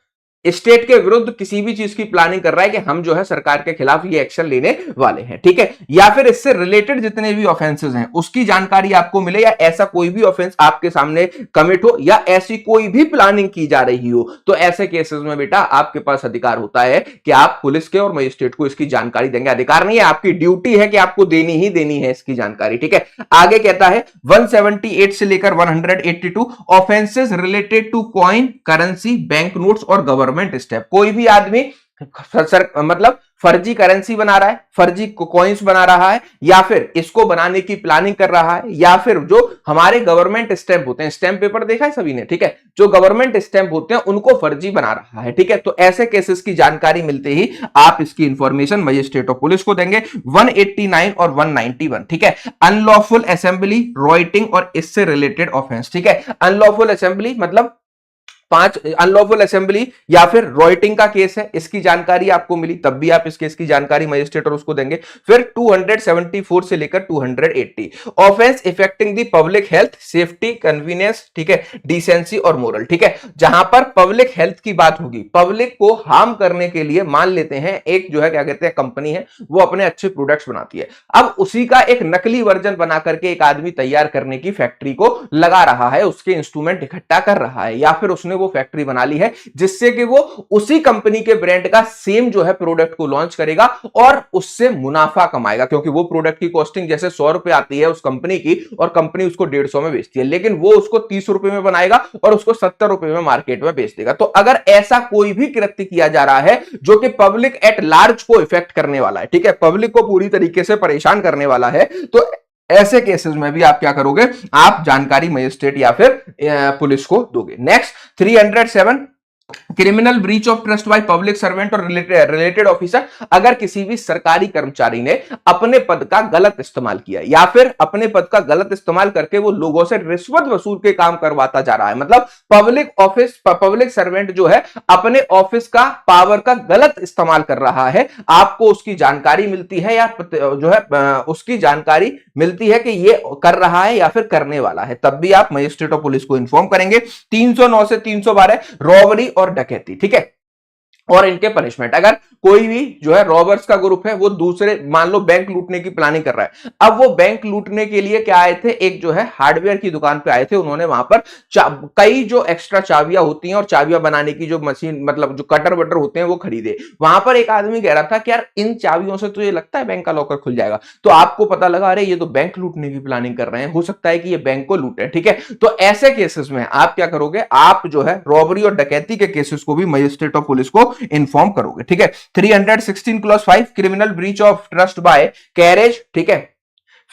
स्टेट के विरुद्ध किसी भी चीज की प्लानिंग कर रहा है कि हम जो है सरकार के खिलाफ ये एक्शन लेने वाले हैं। ठीक है, या फिर इससे रिलेटेड जितने भी ऑफेंसेस हैं उसकी जानकारी आपको मिले या ऐसा कोई भी ऑफेंस आपके सामने कमिट हो या ऐसी कोई भी प्लानिंग की जा रही हो, तो ऐसे केसेस में बेटा आपके पास अधिकार होता है कि आप पुलिस के और मजिस्ट्रेट को इसकी जानकारी देंगे। अधिकार नहीं है, आपकी ड्यूटी है कि आपको देनी ही देनी है इसकी जानकारी। ठीक है, आगे कहता है 178 से लेकर 182 offences related to coin, currency, bank notes और गवर्नमेंट स्टेप। कोई भी आदमी मतलब फर्जी करेंसी बना रहा है, फर्जी कॉइन्स बना रहा है या फिर इसको बनाने की प्लानिंग कर रहा है या फिर जो हमारे गवर्नमेंट स्टैंप होते हैं, स्टैंप पेपर देखा है सभी ने। ठीक है, जो गवर्नमेंट स्टैंप होते हैं उनको फर्जी बना रहा है। ठीक है, तो ऐसे केसेस की जानकारी मिलते ही आप इसकी इंफॉर्मेशन मजिस्ट्रेट और पुलिस को देंगे। 189 और 191 ठीक है, अनलॉफुल असेंबली, रॉइटिंग और इससे रिलेटेड ऑफेंस। ठीक है, अनलॉफुल असेंबली मतलब 5 अनलॉफुल असेंबली या फिर रॉइटिंग का केस है, इसकी जानकारी आपको मिली तब भी आप इस केस की जानकारी मजिस्ट्रेट और उसको देंगे। फिर 274 से लेकर 280 offence affecting the public health, safety, convenience, ठीक है, डिसेंसी और मोरल। ठीक है, जहां पर पब्लिक हेल्थ की बात होगी, पब्लिक को हार्म करने के लिए मान लेते हैं एक जो है क्या कहते हैं कंपनी है, वो अपने अच्छे प्रोडक्ट्स बनाती है, अब उसी का एक नकली वर्जन बना करके एक आदमी तैयार करने की फैक्ट्री को लगा रहा है, उसके इंस्ट्रूमेंट इकट्ठा कर रहा है या फिर उसने वो फैक्ट्री बना ली है जिससे कि वो उसी कंपनी के ब्रांड का सेम जो है प्रोडक्ट को लॉन्च करेगा और उससे मुनाफा कमाएगा, क्योंकि वो प्रोडक्ट की कॉस्टिंग जैसे 100 रुपए आती है उस कंपनी की और कंपनी उसको 150 में बेचती है, लेकिन वो उसको 30 रुपए में बनाएगा और उसको 70 रुपए में मार्केट में बेच देगा। तो अगर ऐसा कोई भी कृत्य किया जा रहा है जो कि पब्लिक एट लार्ज को इफेक्ट करने वाला है, ठीक है, पब्लिक को पूरी तरीके से परेशान करने वाला है, तो ऐसे केसेस में भी आप क्या करोगे, आप जानकारी मजिस्ट्रेट या फिर पुलिस को दोगे। Next 307 criminal breach of trust by public servant और रिलेटेड ऑफिसर। अगर किसी भी सरकारी कर्मचारी ने अपने पद का गलत इस्तेमाल किया या फिर अपने पद का गलत इस्तेमाल करके वो लोगों से रिश्वत वसूल के काम करवाता जा रहा है, मतलब पब्लिक सर्वेंट जो है अपने ऑफिस का पावर का गलत इस्तेमाल कर रहा है, आपको उसकी जानकारी मिलती है या जो है उसकी जानकारी मिलती है कि ये कर रहा है या फिर करने वाला है, तब भी आप मजिस्ट्रेट और पुलिस को इन्फॉर्म करेंगे। 309 से 312 रॉबरी और डकैती, ठीक है, और इनके पनिशमेंट। अगर कोई भी जो है रॉबर्स का ग्रुप है वो दूसरे, मान लो बैंक लूटने की प्लानिंग कर रहा है, अब वो बैंक लूटने के लिए क्या आए थे, एक जो है हार्डवेयर की दुकान पे आए थे, उन्होंने वहां पर कई जो एक्स्ट्रा चाबियां होती हैं और चाबियां बनाने की जो मशीन, मतलब जो कटर वटर होते हैं वो खरीदे। वहां पर एक आदमी कह रहा था कि यार इन चाबियों से तो ये लगता है बैंक का लॉकर खुल जाएगा, तो आपको पता लगा अरे ये तो बैंक लूटने की प्लानिंग कर रहे हैं, हो सकता है कि ये बैंक को लूटे, ठीक है। तो ऐसे केसेस में आप क्या करोगे, आप जो है रॉबरी और डकैती के केसेस को भी मजिस्ट्रेट और पुलिस को इन्फॉर्म करोगे, ठीक है। 316 clause 5 criminal breach of trust bye carriage, ठीक है,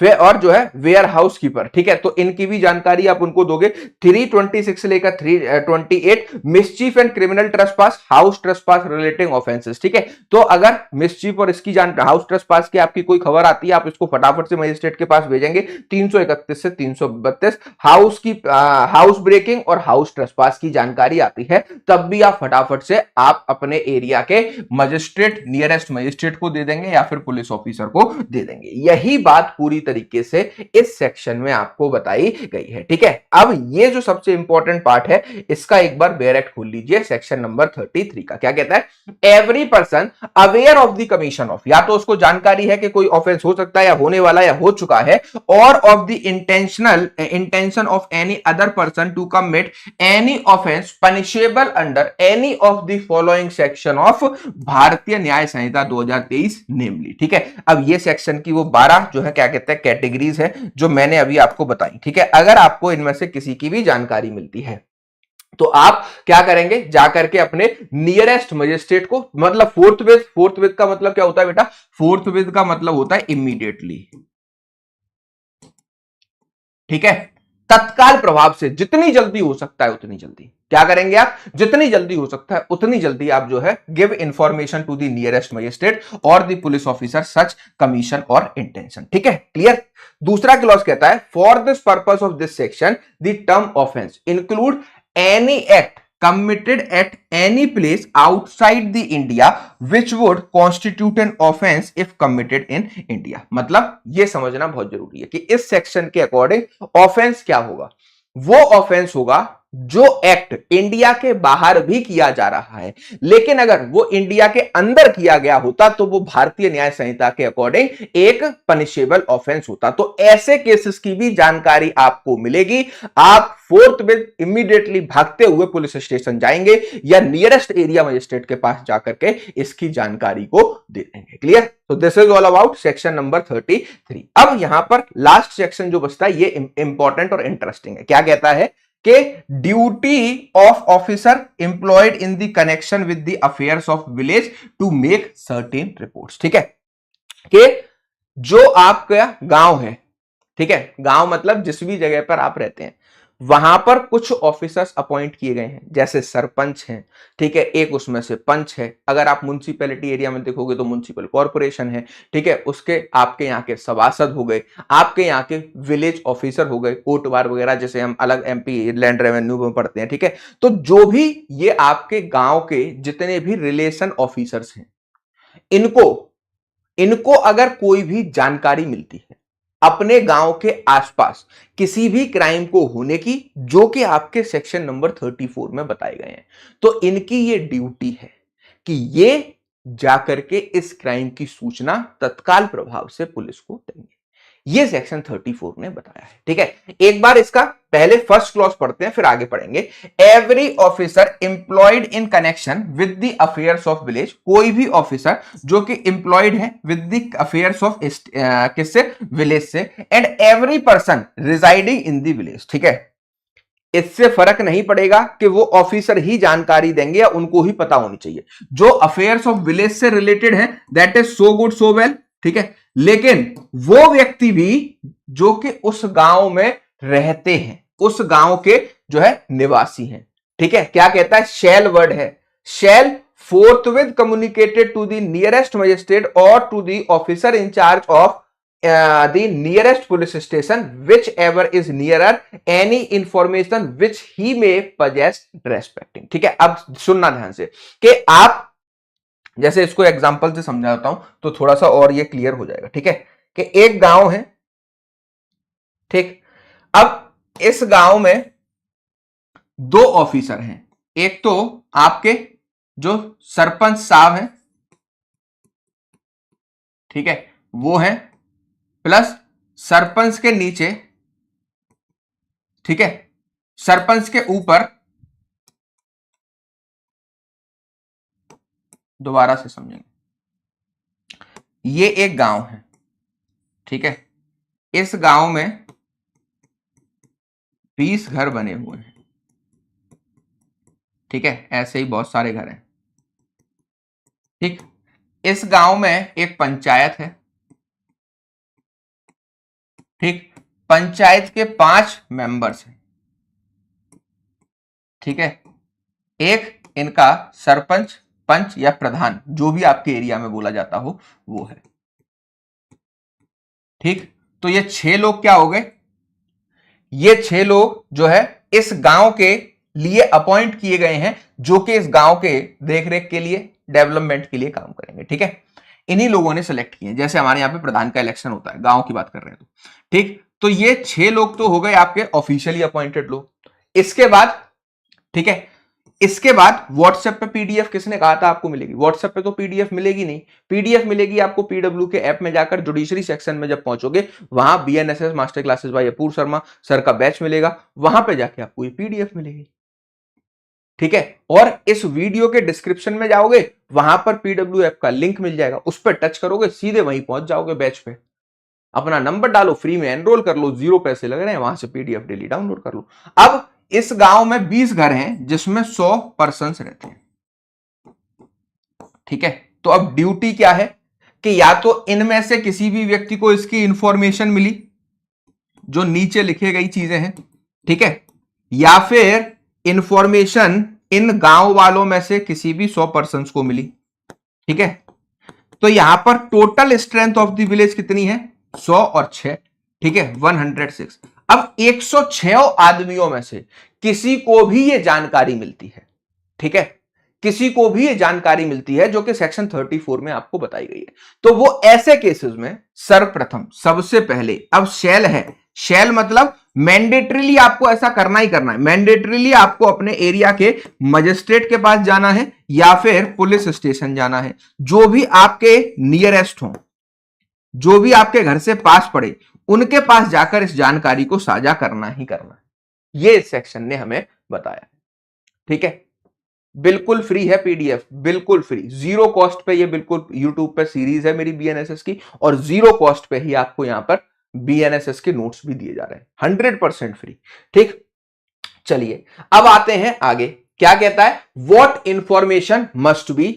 फिर और जो है वेयर हाउस कीपर, ठीक है, तो इनकी भी जानकारी आप उनको दोगे। 326 से लेकर 328 mischief and criminal trespass house trespass relating offences, ठीक है। तो अगर मिसचीफ और इसकी हाउस ट्रेसपास की आपकी कोई खबर आती है, आप इसको फटाफट से मजिस्ट्रेट के पास भेजेंगे। 331 से 332 हाउस ब्रेकिंग और हाउस ट्रेसपास की जानकारी आती है, तब भी आप फटाफट से आप अपने एरिया के मजिस्ट्रेट, नियरेस्ट मजिस्ट्रेट को दे देंगे या फिर पुलिस ऑफिसर को दे देंगे। यही बात पूरी तरीके से इस सेक्शन में आपको बताई गई है, ठीक है। अब ये जो सबसे इंपॉर्टेंट पार्ट है इसका एक बार डायरेक्ट खोल लीजिए, सेक्शन नंबर 33 का क्या कहता है, every person aware of the commission of, या तो उसको जानकारी है कि कोई ऑफेंस हो सकता है या होने वाला या हो चुका है, और of the intention of any other person to commit any offence punishable under any of the following section of Bharatiya Nyaya संहिता 2023 नेमली, ठीक है। अब ये सेक्शन की वो 12 जो है क्या कहते हैं कैटेगरीज है जो मैंने अभी आपको बताई, ठीक है। अगर आपको इनमें से किसी की भी जानकारी मिलती है तो आप क्या करेंगे, जाकर के अपने नियरेस्ट मजिस्ट्रेट को, मतलब फोर्थ विद का मतलब क्या होता है बेटा, फोर्थ विद का मतलब होता है इमीडिएटली, ठीक है, तत्काल प्रभाव से, जितनी जल्दी हो सकता है उतनी जल्दी क्या करेंगे आप, जितनी जल्दी हो सकता है उतनी जल्दी आप जो है give information to the nearest magistrate और the police officer such commission और इंटेंशन, ठीक है, क्लियर। दूसरा क्लॉज कहता है for this purpose of this section the term offence include any act committed at any place outside the India which would constitute an offense if committed in India। मतलब ये समझना बहुत जरूरी है कि इस सेक्शन के अकॉर्डिंग ऑफेंस क्या होगा, वो ऑफेंस होगा जो एक्ट इंडिया के बाहर भी किया जा रहा है, लेकिन अगर वो इंडिया के अंदर किया गया होता तो वो भारतीय न्याय संहिता के अकॉर्डिंग एक पनिशेबल ऑफेंस होता। तो ऐसे केसेस की भी जानकारी आपको मिलेगी, आप फोर्थ विद इमीडिएटली भागते हुए पुलिस स्टेशन जाएंगे या नियरेस्ट एरिया मजिस्ट्रेट के पास जाकर के इसकी जानकारी को दे देंगे, क्लियर। तो this is all about section number 33। अब यहां पर लास्ट सेक्शन जो बचता है ये इंपॉर्टेंट और इंटरेस्टिंग है, क्या कहता है कि duty of officer employed in the connection with the affairs of village to make certain reports, ठीक है, कि जो आपका गांव है, ठीक है, गांव मतलब जिस भी जगह पर आप रहते हैं वहां पर कुछ ऑफिसर्स अपॉइंट किए गए हैं, जैसे सरपंच हैं, ठीक है, एक उसमें से पंच है, अगर आप म्युनिसिपैलिटी एरिया में देखोगे तो म्युनिसिपल कॉर्पोरेशन है, ठीक है, उसके आपके यहाँ के सभासद हो गए, आपके यहाँ के विलेज ऑफिसर हो गए, कोटवार वगैरह जैसे हम अलग एमपी लैंड रेवेन्यू में पढ़ते हैं, ठीक है। तो जो भी ये आपके गांव के जितने भी रिलेशन ऑफिसर्स हैं, इनको अगर कोई भी जानकारी मिलती है अपने गांव के आसपास किसी भी क्राइम को होने की जो कि आपके सेक्शन नंबर 34 में बताए गए हैं, तो इनकी ये ड्यूटी है कि ये जाकर के इस क्राइम की सूचना तत्काल प्रभाव से पुलिस को देंगे। ये सेक्शन 34 ने बताया है, ठीक है। एक बार इसका पहले फर्स्ट क्लॉज पढ़ते हैं फिर आगे पढ़ेंगे। Every officer employed in connection with the affairs of village, कोई भी ऑफिसर जो कि एम्प्लॉयड है विद द अफेयर्स ऑफ किससे, विलेज से, and every person residing in the village, ठीक है। इससे फर्क नहीं पड़ेगा कि वो ऑफिसर ही जानकारी देंगे या उनको ही पता होनी चाहिए, जो अफेयर्स ऑफ विलेज से रिलेटेड है that is so good so well, ठीक है, लेकिन वो व्यक्ति भी जो कि उस गांव में रहते हैं, उस गांव के जो है निवासी हैं। ठीक है, क्या कहता है, शैल वर्ड है, शैल forthwith communicated to the nearest magistrate or to the officer in charge of the nearest police station whichever is nearer any information which he may possess respecting। ठीक है, अब सुनना ध्यान से कि आप जैसे इसको एग्जांपल से समझाता हूं तो थोड़ा सा और ये क्लियर हो जाएगा। ठीक है, कि एक गांव है, ठीक, अब इस गांव में दो ऑफिसर हैं, एक तो आपके जो सरपंच साहब हैं, ठीक है, वो हैं, प्लस सरपंच के नीचे, ठीक है, सरपंच के ऊपर, दोबारा से समझेंगे, ये एक गांव है, ठीक है, इस गांव में 20 घर बने हुए हैं। ठीक है, ऐसे ही बहुत सारे घर हैं। ठीक, इस गांव में एक पंचायत है। ठीक, पंचायत के 5 मेंबर्स हैं। ठीक है, एक इनका सरपंच, पंच या प्रधान, जो भी आपके एरिया में बोला जाता हो वो है। ठीक, तो ये 6 लोग क्या हो गए, ये 6 लोग जो है इस गांव के लिए अपॉइंट किए गए हैं, जो कि इस गांव के देखरेख के लिए, डेवलपमेंट के लिए काम करेंगे। ठीक है, इन्हीं लोगों ने सेलेक्ट किए, जैसे हमारे यहाँ पे प्रधान का इलेक्शन होता है, गांव की बात कर रहे हैं तो। ठीक, तो ये 6 लोग तो हो गए आपके ऑफिशियली अपॉइंटेड लोग। इसके बाद, ठीक है, इसके बाद व्हाट्सएप पे पीडीएफ किसने कहा था आपको मिलेगी, व्हाट्सएप पे तो पीडीएफ मिलेगी नहीं, पीडीएफ मिलेगी आपको पीडब्ल्यू के ऐप में जाकर जुडिशरी सेक्शन में जब पहुंचोगे, वहां BNSS master classes by Apur Sharma sir का बैच मिलेगा, वहां पे जाके आपको ये पीडीएफ मिलेगी। ठीक है, और इस वीडियो के डिस्क्रिप्शन में जाओगे, वहां पर पीडब्ल्यू ऐप का लिंक मिल जाएगा, उस पर टच करोगे, सीधे वहीं पहुंच जाओगे बैच पे, अपना नंबर डालो, फ्री में एनरोल कर लो, 0 पैसे लग रहे हैं, वहां से पीडीएफ डेली डाउनलोड कर लो। अब इस गांव में 20 घर हैं जिसमें 100 पर्सन रहते हैं। ठीक है, तो अब ड्यूटी क्या है कि या तो इनमें से किसी भी व्यक्ति को इसकी इंफॉर्मेशन मिली, जो नीचे लिखी गई चीजें हैं, ठीक है, या फिर इंफॉर्मेशन इन गांव वालों में से किसी भी 100 पर्सन को मिली। ठीक है, तो यहां पर total strength of the village कितनी है, 100 और 6, ठीक है, 106। अब 106 आदमियों में से किसी को भी ये जानकारी मिलती है, ठीक है, किसी को भी ये जानकारी मिलती है जो कि सेक्शन 34 में आपको बताई गई है, तो वो ऐसे केसेस में सर्वप्रथम, सबसे पहले, अब शैल है, शैल मतलब मैंडेटरीली आपको ऐसा करना ही करना है, मैंडेटरीली आपको अपने एरिया के मजिस्ट्रेट के पास जाना है या फिर पुलिस स्टेशन जाना है, जो भी आपके नियरेस्ट हो, जो भी आपके घर से पास पड़े, उनके पास जाकर इस जानकारी को साझा करना ही करना है। ये इस सेक्शन ने हमें बताया। ठीक है, बिल्कुल फ्री है पीडीएफ, बिल्कुल फ्री, 0 कॉस्ट पे, ये बिल्कुल यूट्यूब पे सीरीज है मेरी बीएनएसएस की, और 0 कॉस्ट पे ही आपको यहां पर बीएनएसएस के नोट्स भी दिए जा रहे हैं, 100% फ्री। ठीक, चलिए अब आते हैं आगे, क्या कहता है, व्हाट इंफॉर्मेशन मस्ट बी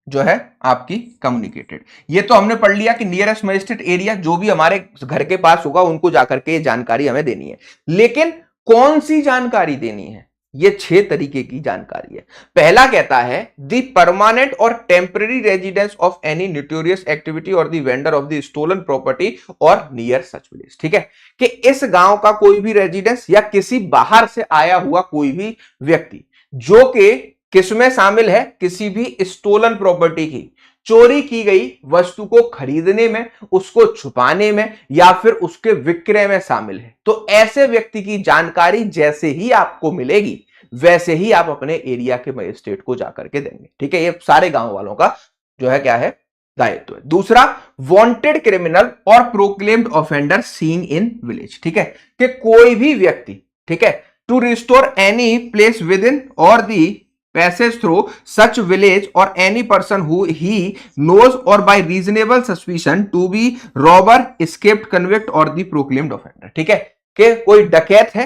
जो है आपकी कम्युनिकेटेड। ये तो हमने पढ़ लिया कि नियरेस्ट मजिस्ट्रेट एरिया, जो भी हमारे घर के पास होगा उनको जाकर के जानकारी हमें देनी है, लेकिन कौन सी जानकारी देनी है, ये 6 तरीके की जानकारी है। पहला कहता है द परमानेंट और temporary residence of any notorious activity और the vendor of the stolen property और नियर सच विलेज। ठीक है, कि इस गांव का कोई भी रेजिडेंस या किसी बाहर से आया हुआ कोई भी व्यक्ति जो कि किसमें शामिल है, किसी भी स्टोलन प्रॉपर्टी की, चोरी की गई वस्तु को खरीदने में, उसको छुपाने में या फिर उसके विक्रय में शामिल है, तो ऐसे व्यक्ति की जानकारी जैसे ही आपको मिलेगी वैसे ही आप अपने एरिया के मजिस्ट्रेट को जाकर के देंगे। ठीक है, ये सारे गांव वालों का जो है क्या है, दायित्व है। दूसरा, वांटेड क्रिमिनल और proclaimed offender seeing in village. ठीक है, कि कोई भी व्यक्ति, ठीक है, to restore any place within और the passage through such village or any person who he knows or by reasonable suspicion to be robber, escaped convict or the proclaimed offender। ठीक है, कि कोई डकैत है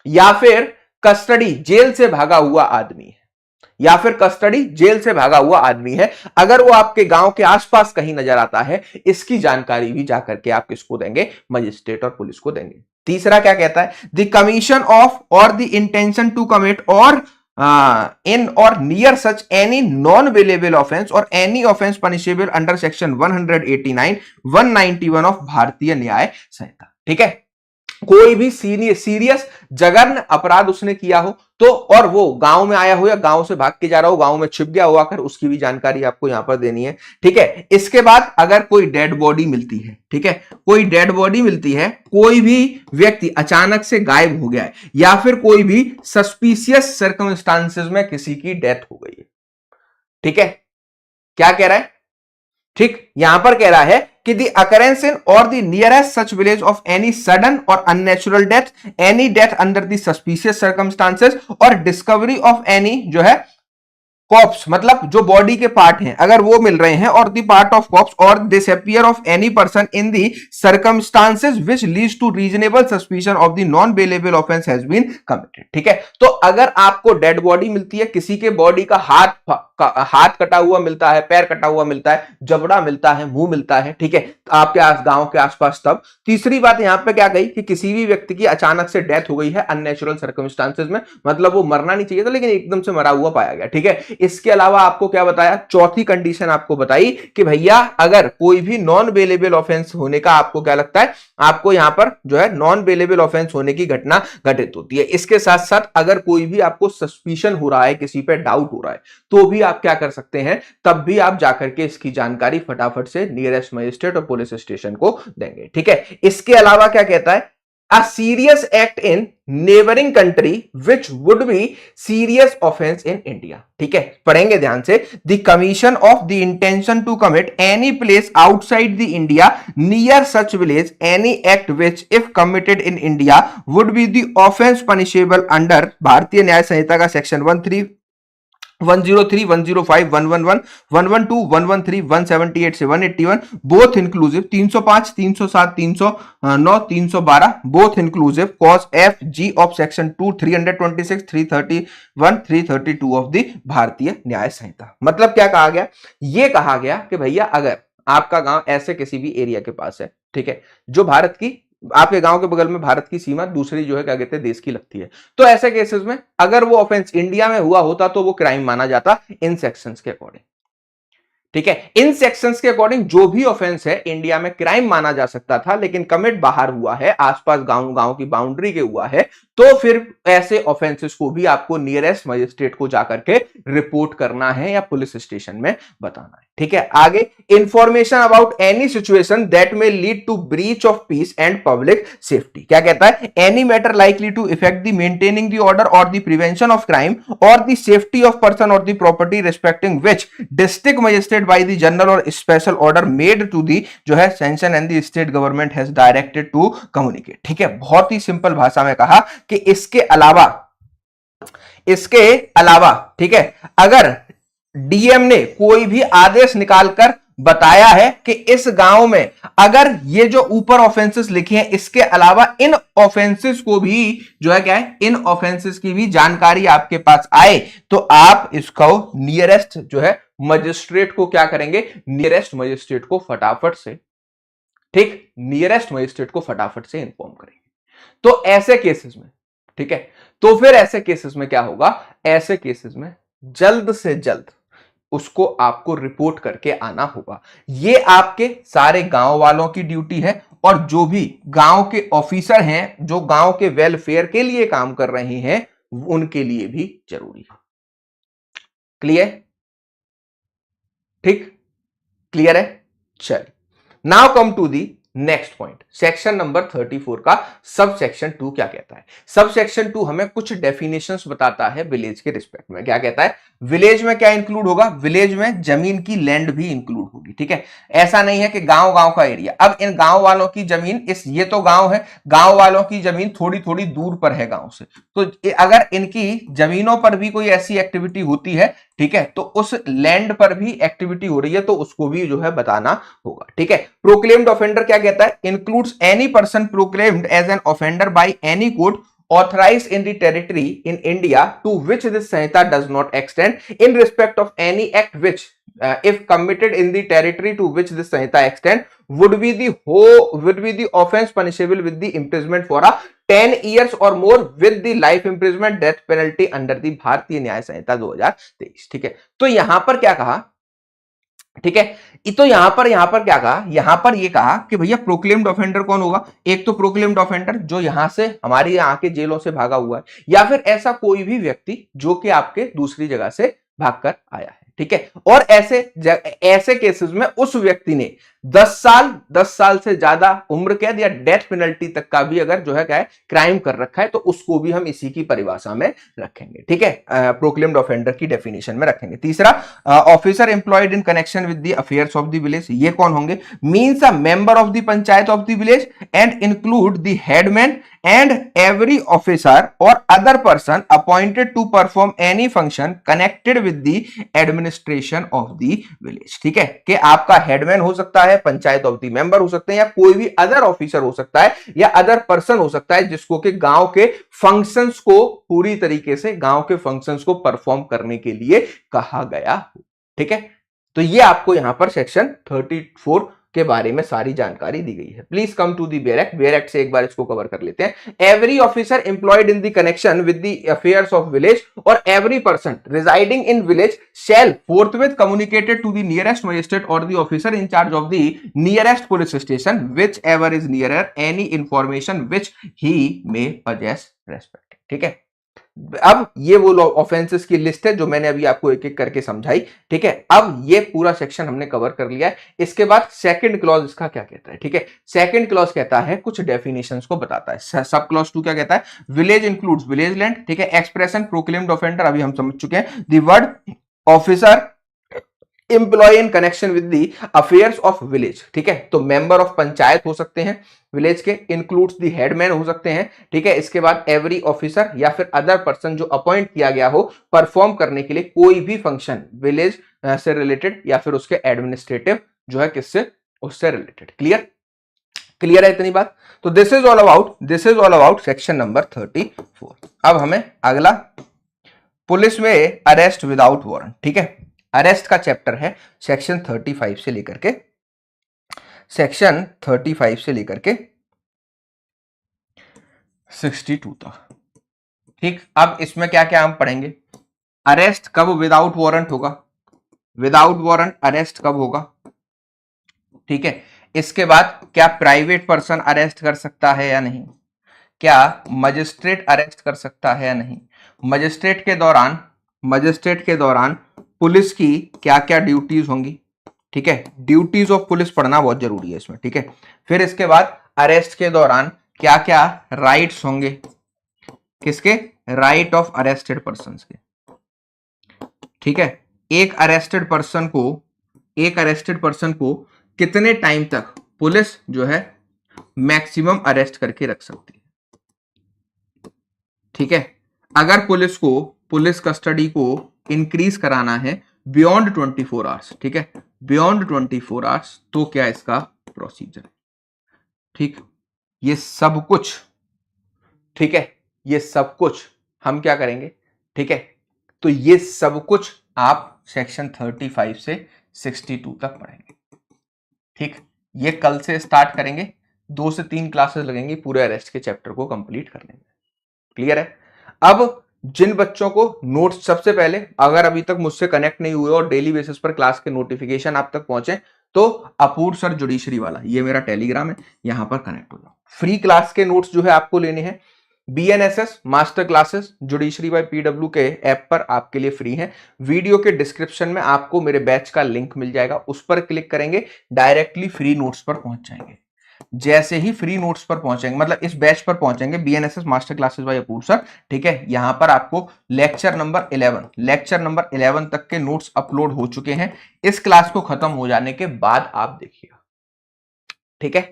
या फिर कस्टडी जेल से भागा हुआ आदमी है, या फिर कस्टडी जेल से भागा हुआ आदमी है, अगर वो आपके गांव के आसपास कहीं नजर आता है, इसकी जानकारी भी जाकर के आप किसको देंगे? मजिस्ट्रेट और पुलिस को देंगे। तीसरा क्या कहता है? द कमीशन ऑफ और द इंटेंशन टू कमिट और in or near such any non-bailable offense or any offense punishable under section 189, 191 of भारतीय न्याय संहिता। ठीक है, कोई भी सीरियस जघन्य अपराध उसने किया हो तो, और वो गांव में आया हो या गांव से भाग के जा रहा हो, गांव में छिप गया हो आकर, उसकी भी जानकारी आपको यहां पर देनी है। ठीक है, इसके बाद अगर कोई डेड बॉडी मिलती है, ठीक है, कोई डेड बॉडी मिलती है, कोई भी व्यक्ति अचानक से गायब हो गया है, या फिर कोई भी सस्पिशियस सर्कमस्टांसेस में किसी की डेथ हो गई है। ठीक है, क्या कह रहा है? ठीक, यहां पर कह रहा है कि the occurrence in or the nearest such village of any sudden or unnatural death, any death under the suspicious circumstances और discovery of any जो है कॉप्स, मतलब जो बॉडी के पार्ट हैं अगर वो मिल रहे हैं, और द पार्ट ऑफ कॉप्स और disappear of any person in the circumstances which leads to reasonable suspicion of the non bailable offence has been committed. ठीक है, तो अगर आपको डेड बॉडी मिलती है, किसी के बॉडी का हाथ कटा हुआ मिलता है, पैर कटा हुआ मिलता है, जबड़ा मिलता है, मुंह मिलता है, ठीक है, तो आपके गांव के आसपास, तब तीसरी बात यहां पे क्या गई कि किसी भी व्यक्ति की अचानक से डेथ हो गई है अननेचुरल सर्कमस्टांसेस में, मतलब वो मरना नहीं चाहिए था लेकिन एकदम से मरा हुआ पाया गया। ठीक है, इसके अलावा आपको क्या बताया? चौथी कंडीशन आपको बताई कि भैया अगर कोई भी नॉन बेलेबल ऑफेंस होने का आपको क्या लगता है, आपको यहां पर जो है नॉन बेलेबल ऑफेंस होने की घटना घटित होती है। इसके साथ साथ अगर कोई भी आपको सस्पिशन हो रहा है, किसी पे डाउट हो रहा है, तो भी आप क्या कर सकते हैं, तब भी आप जाकर के इसकी जानकारी फटाफट से नियरेस्ट मजिस्ट्रेट और पुलिस स्टेशन को देंगे। ठीक है, इसके अलावा क्या कहता है? A serious act in neighboring country which would be serious offense in India। ठीक है, पढ़ेंगे ध्यान से। The commission of the intention to commit any place outside the India near such village any act which if committed in India would be the offense punishable under भारतीय न्याय संहिता का section 103, 105, 111, 112, 113, 178 से 181 both inclusive, 305, 307, 309, 312 both inclusive cause F G of section 2, 326, 331, 332 of the भारतीय न्याय संहिता। मतलब क्या कहा गया? ये कहा गया कि भैया अगर आपका गांव ऐसे किसी भी एरिया के पास है, ठीक है, जो भारत की, आपके गांव के बगल में भारत की सीमा दूसरी जो है क्या कहते हैं, देश की लगती है, तो ऐसे केसेस में अगर वो ऑफेंस इंडिया में हुआ होता तो वो क्राइम माना जाता इन सेक्शंस के अकॉर्डिंग। ठीक है, इन सेक्शंस के अकॉर्डिंग जो भी ऑफेंस है इंडिया में क्राइम माना जा सकता था, लेकिन कमिट बाहर हुआ है, आसपास गांव की बाउंड्री के हुआ है, तो फिर ऐसे ऑफेंसेस को भी आपको नियरेस्ट मजिस्ट्रेट को जाकर के रिपोर्ट करना है या पुलिस स्टेशन में बताना है। ठीक है, आगे information about any situation that may lead to breach of peace and public safety. क्या कहता है? Any matter likely to affect the maintaining the order और द प्रिवेंशन ऑफ क्राइम और द सेफ्टी ऑफ पर्सन और the property respecting which district magistrate by the general और special order made to the जो है sanction and the state government has directed to communicate. ठीक है, बहुत ही simple भाषा में कहा कि इसके अलावा ठीक है, अगर डीएम ने कोई भी आदेश निकालकर बताया है कि इस गांव में अगर ये जो ऊपर ऑफेंसेस लिखे हैं इसके अलावा इन ऑफेंसेस को भी जो है क्या है, इन ऑफेंसेस की भी जानकारी आपके पास आए, तो आप इसको नियरेस्ट जो है मजिस्ट्रेट को क्या करेंगे, नियरेस्ट मजिस्ट्रेट को फटाफट से, ठीक, नियरेस्ट मजिस्ट्रेट को फटाफट से इन्फॉर्म करेंगे। तो ऐसे केसेस में, ठीक है, तो फिर ऐसे केसेस में क्या होगा, ऐसे केसेस में जल्द से जल्द उसको आपको रिपोर्ट करके आना होगा। ये आपके सारे गांव वालों की ड्यूटी है और जो भी गांव के ऑफिसर हैं, जो गांव के वेलफेयर के लिए काम कर रहे हैं, उनके लिए भी जरूरी है। क्लियर? ठीक, क्लियर है? चलिए, now come to the next point, section number 34 का सब सेक्शन 2 क्या कहता है। सब सेक्शन 2 हमें कुछ डेफिनेशंस बताता है विलेज के रिस्पेक्ट में। क्या कहता है? विलेज में क्या इंक्लूड होगा, विलेज में जमीन की लैंड भी इंक्लूड होगी। ठीक है, ऐसा नहीं है कि गांव गांव का एरिया। अब इन गांव वालों की जमीन, ये तो गांव है, गांव वालों की जमीन थोड़ी थोड़ी दूर पर है गांव से, तो अगर इनकी जमीनों पर भी कोई ऐसी एक्टिविटी होती है, ठीक है, तो उस लैंड पर भी एक्टिविटी हो रही है तो उसको भी जो है बताना होगा। ठीक है, प्रोक्लेम्ड ऑफेंडर क्या कहता है, includes any person proclaimed as an offender by any court authorized in the territory in India to which this Sanhita does not extend in respect of any act which if committed in the territory to which this Sanhita extend would be the offense punishable with the imprisonment for a 10 years or more with the life imprisonment death penalty under the भारतीय न्याय संहिता 2023। ठीक है, तो यहां पर क्या कहा, ठीक है, तो यहां पर क्या कहा, यहां पर ये कहा कि भैया प्रोक्लेम्ड ऑफेंडर कौन होगा, एक तो प्रोक्लेम्ड ऑफेंडर जो यहां से हमारे यहां के जेलों से भागा हुआ है, या फिर ऐसा कोई भी व्यक्ति जो कि आपके दूसरी जगह से भागकर आया है। ठीक है, और ऐसे केसेस में उस व्यक्ति ने 10 साल से ज्यादा उम्र कैद या डेथ पेनल्टी तक का भी अगर जो है क्या है क्राइम कर रखा है तो उसको भी हम इसी की परिभाषा में रखेंगे। ठीक है, प्रोक्लेम्ड ऑफेंडर की डेफिनेशन में रखेंगे। तीसरा, officer employed in connection with the affairs of the village, ये कौन होंगे, means a member of the panchayat of the village and include the headman and every officer or other person appointed to perform any function connected with the administration of the village। ठीक है, कि आपका headman हो सकता है, panchayat of the member हो सकते हैं, या कोई भी अदर ऑफिसर हो सकता है या अदर पर्सन हो सकता है जिसको कि गांव के फंक्शंस को पूरी तरीके से गांव के फंक्शंस को परफॉर्म करने के लिए कहा गया हो। ठीक है, तो ये आपको यहां पर सेक्शन 34 के बारे में सारी जानकारी दी गई है। Please come to the bare act, bare act से एक बार इसको कवर कर लेते हैं। Every officer employed in the connection with the affairs of village और every person residing in village shall forthwith communicated to the nearest magistrate और the officer in charge of the nearest police station whichever is nearer any information which he may possess respect. ठीक है, अब ये वो offences की list है जो मैंने अभी आपको एक एक करके समझाई। ठीक है, अब ये पूरा सेक्शन हमने कवर कर लिया है। इसके बाद सेकंड क्लॉज इसका क्या कहता है। ठीक है, सेकंड क्लॉज कहता है कुछ डेफिनेशंस को बताता है। सब क्लॉज 2 क्या कहता है, विलेज इंक्लूड्स विलेज लैंड। ठीक है, एक्सप्रेशन प्रोक्लेम्ड ऑफेंडर अभी हम समझ चुके हैं। The word officer employ in connection with the affairs of village. ठीक है, तो मेंबर ऑफ पंचायत हो सकते हैं विलेज के, इंक्लूड्स दी हेडमैन हो सकते हैं। ठीक है, इसके बाद एवरी ऑफिसर या फिर अदर पर्सन जो अपॉइंट किया गया हो परफॉर्म करने के लिए कोई भी फंक्शन विलेज से रिलेटेड या फिर उसके एडमिनिस्ट्रेटिव जो है किससे, उससे रिलेटेड। क्लियर है इतनी बात। तो this is all about section number 34। अब हमें अगला पुलिस में अरेस्ट विदाउट वारंट। ठीक है, अरेस्ट का चैप्टर है सेक्शन 35 से लेकर के 62 तक। ठीक, अब इसमें क्या क्या हम पढ़ेंगे, अरेस्ट कब विदाउट वारंट होगा, विदाउट वारंट अरेस्ट कब होगा। ठीक है, इसके बाद क्या प्राइवेट पर्सन अरेस्ट कर सकता है या नहीं, क्या मजिस्ट्रेट अरेस्ट कर सकता है या नहीं, मजिस्ट्रेट के दौरान पुलिस की क्या क्या ड्यूटीज होंगी। ठीक है, ड्यूटीज ऑफ पुलिस पढ़ना बहुत जरूरी है इसमें। ठीक है, फिर इसके बाद अरेस्ट के दौरान क्या क्या राइट्स होंगे, किसके, राइट ऑफ अरेस्टेड पर्संस के। ठीक है, एक अरेस्टेड पर्सन को कितने टाइम तक पुलिस जो है मैक्सिमम अरेस्ट करके रख सकती है। ठीक है, अगर पुलिस कस्टडी को इंक्रीज कराना है बियॉन्ड 24 आवर्स। ठीक है, बियॉन्ड 24 आवर्स तो क्या इसका प्रोसीजर। ठीक, ये सब कुछ, ठीक है, ये सब कुछ हम क्या करेंगे। ठीक है, तो ये सब कुछ आप सेक्शन 35 से 62 तक पढ़ेंगे। ठीक, ये कल से स्टार्ट करेंगे, 2 से 3 क्लासेस लगेंगी पूरे अरेस्ट के चैप्टर को कंप्लीट करने में। क्लियर है। अब जिन बच्चों को नोट्स, सबसे पहले अगर अभी तक मुझसे कनेक्ट नहीं हुए और डेली बेसिस पर क्लास के नोटिफिकेशन आप तक पहुंचे तो अपूर्व सर जुडिशरी वाला ये मेरा टेलीग्राम है, यहां पर कनेक्ट हो जाओ। फ्री क्लास के नोट्स जो है आपको लेने हैं, BNSS master classes judiciary by PW के ऐप पर आपके लिए फ्री है। वीडियो के डिस्क्रिप्शन में आपको मेरे बैच का लिंक मिल जाएगा, उस पर क्लिक करेंगे डायरेक्टली फ्री नोट्स पर पहुंच जाएंगे। जैसे ही फ्री नोट्स पर पहुंचेंगे, मतलब इस बैच पर पहुंचेंगे, BNSS master classes by Apoorv sir. ठीक है, यहां पर आपको लेक्चर नंबर 11 तक के नोट्स अपलोड हो चुके हैं। इस क्लास को खत्म हो जाने के बाद आप देखिएगा। ठीक है,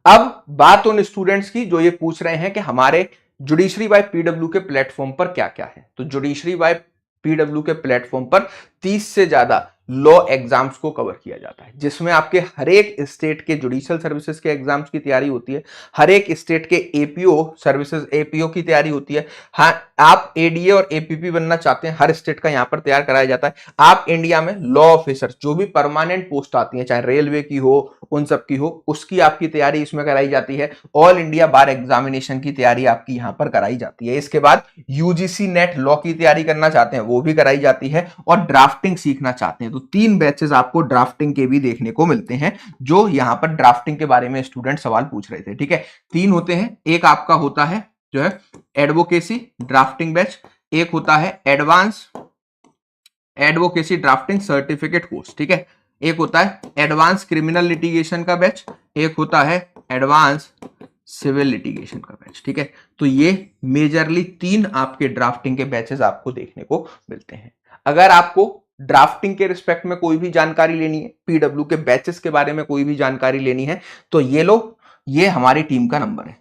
अब बात उन स्टूडेंट्स की जो ये पूछ रहे हैं कि हमारे जुडिशरी बाय पीडब्ल्यू के प्लेटफॉर्म पर क्या क्या है। तो जुडिशरी बाय पीडब्ल्यू के प्लेटफॉर्म पर 30 से ज्यादा लॉ एग्जाम्स को कवर किया जाता है, जिसमें आपके हर एक स्टेट के जुडिशियल सर्विसेज के एग्जाम्स की तैयारी होती है, हर एक स्टेट के एपीओ सर्विसेज एपीओ की तैयारी होती है। हाँ, आप एडीए और एपीपी बनना चाहते हैं, हर स्टेट का यहां पर तैयार कराया जाता है। आप इंडिया में लॉ ऑफिसर जो भी परमानेंट पोस्ट आती है, चाहे रेलवे की हो, उन सब की हो, उसकी आपकी तैयारी इसमें कराई जाती है। ऑल इंडिया बार एग्जामिनेशन की तैयारी आपकी यहां पर कराई जाती है। इसके बाद यूजीसी नेट लॉ की तैयारी करना चाहते हैं, वो भी कराई जाती है। और ड्राफ्टिंग सीखना चाहते हैं तो 3 बैचेस आपको ड्राफ्टिंग के भी देखने को मिलते हैं, जो यहां पर ड्राफ्टिंग के बारे में स्टूडेंट सवाल पूछ रहे थे। ठीक है, 3 होते हैं। एक आपका होता है जो है एडवोकेसी ड्राफ्टिंग बैच, एक होता है advance advocacy drafting certificate course, ठीक है, एक होता है एडवांस क्रिमिनल लिटिगेशन का बैच, एक होता है एडवांस सिविल लिटिगेशन का बैच। ठीक है, तो ये मेजरली 3 आपके ड्राफ्टिंग के बैचेस आपको देखने को मिलते हैं। अगर आपको ड्राफ्टिंग के रिस्पेक्ट में कोई भी जानकारी लेनी है, पीडब्ल्यू के बैचेस के बारे में कोई भी जानकारी लेनी है, तो ये लो, ये हमारी टीम का नंबर है,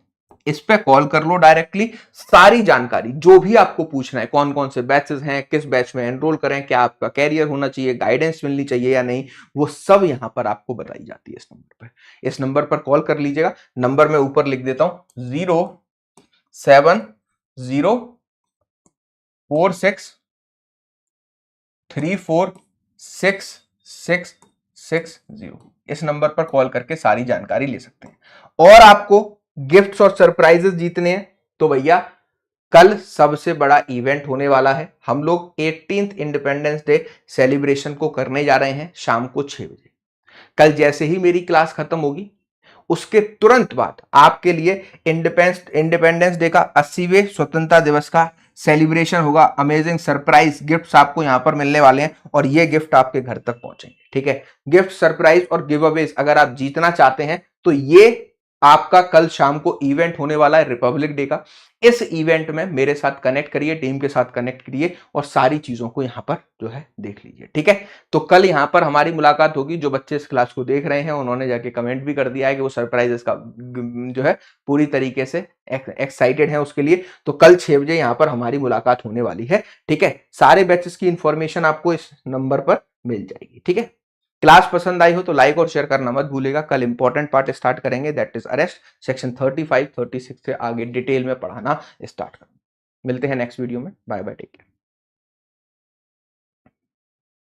इस पे कॉल कर लो डायरेक्टली। सारी जानकारी जो भी आपको पूछना है, कौन कौन से बैचेस हैं, किस बैच में एनरोल करें, क्या आपका कैरियर होना चाहिए, गाइडेंस मिलनी चाहिए या नहीं, वो सब यहां पर आपको बताई जाती है इस नंबर पर। इस नंबर पर कॉल कर लीजिएगा। नंबर मैं ऊपर लिख देता हूं, 07046346660। इस नंबर पर कॉल करके सारी जानकारी ले सकते हैं। और आपको गिफ्ट्स और सरप्राइजेस जीतने हैं तो भैया कल सबसे बड़ा इवेंट होने वाला है। हम लोग 18th इंडिपेंडेंस डे सेलिब्रेशन को करने जा रहे हैं शाम को 6 बजे। कल जैसे ही मेरी क्लास खत्म होगी, उसके तुरंत बाद आपके लिए इंडिपेंडेंस डे का 80वें स्वतंत्रता दिवस का सेलिब्रेशन होगा। अमेजिंग सरप्राइज गिफ्ट्स आपको यहां पर मिलने वाले हैं और ये गिफ्ट आपके घर तक पहुंचेंगे। ठीक है, गिफ्ट, सरप्राइज और गिव अवेज अगर आप जीतना चाहते हैं तो ये आपका कल शाम को इवेंट होने वाला है रिपब्लिक डे का। इस इवेंट में मेरे साथ कनेक्ट करिए, टीम के साथ कनेक्ट करिए और सारी चीजों को यहां पर जो है देख लीजिए। ठीक है, तो कल यहां पर हमारी मुलाकात होगी। जो बच्चे इस क्लास को देख रहे हैं उन्होंने जाके कमेंट भी कर दिया है कि वो सरप्राइजेस का जो है पूरी तरीके से एक्साइटेड है उसके लिए। तो कल 6 बजे यहां पर हमारी मुलाकात होने वाली है। ठीक है, सारे बैचेस की इंफॉर्मेशन आपको इस नंबर पर मिल जाएगी। ठीक है, क्लास पसंद आई हो तो लाइक और शेयर करना मत भूलेगा। कल इंपॉर्टेंट पार्ट स्टार्ट करेंगे, दैट इज अरेस्ट, सेक्शन 35, 36 से आगे डिटेल में पढ़ाना स्टार्ट करेंगे। मिलते हैं नेक्स्ट वीडियो में। Bye bye, take care.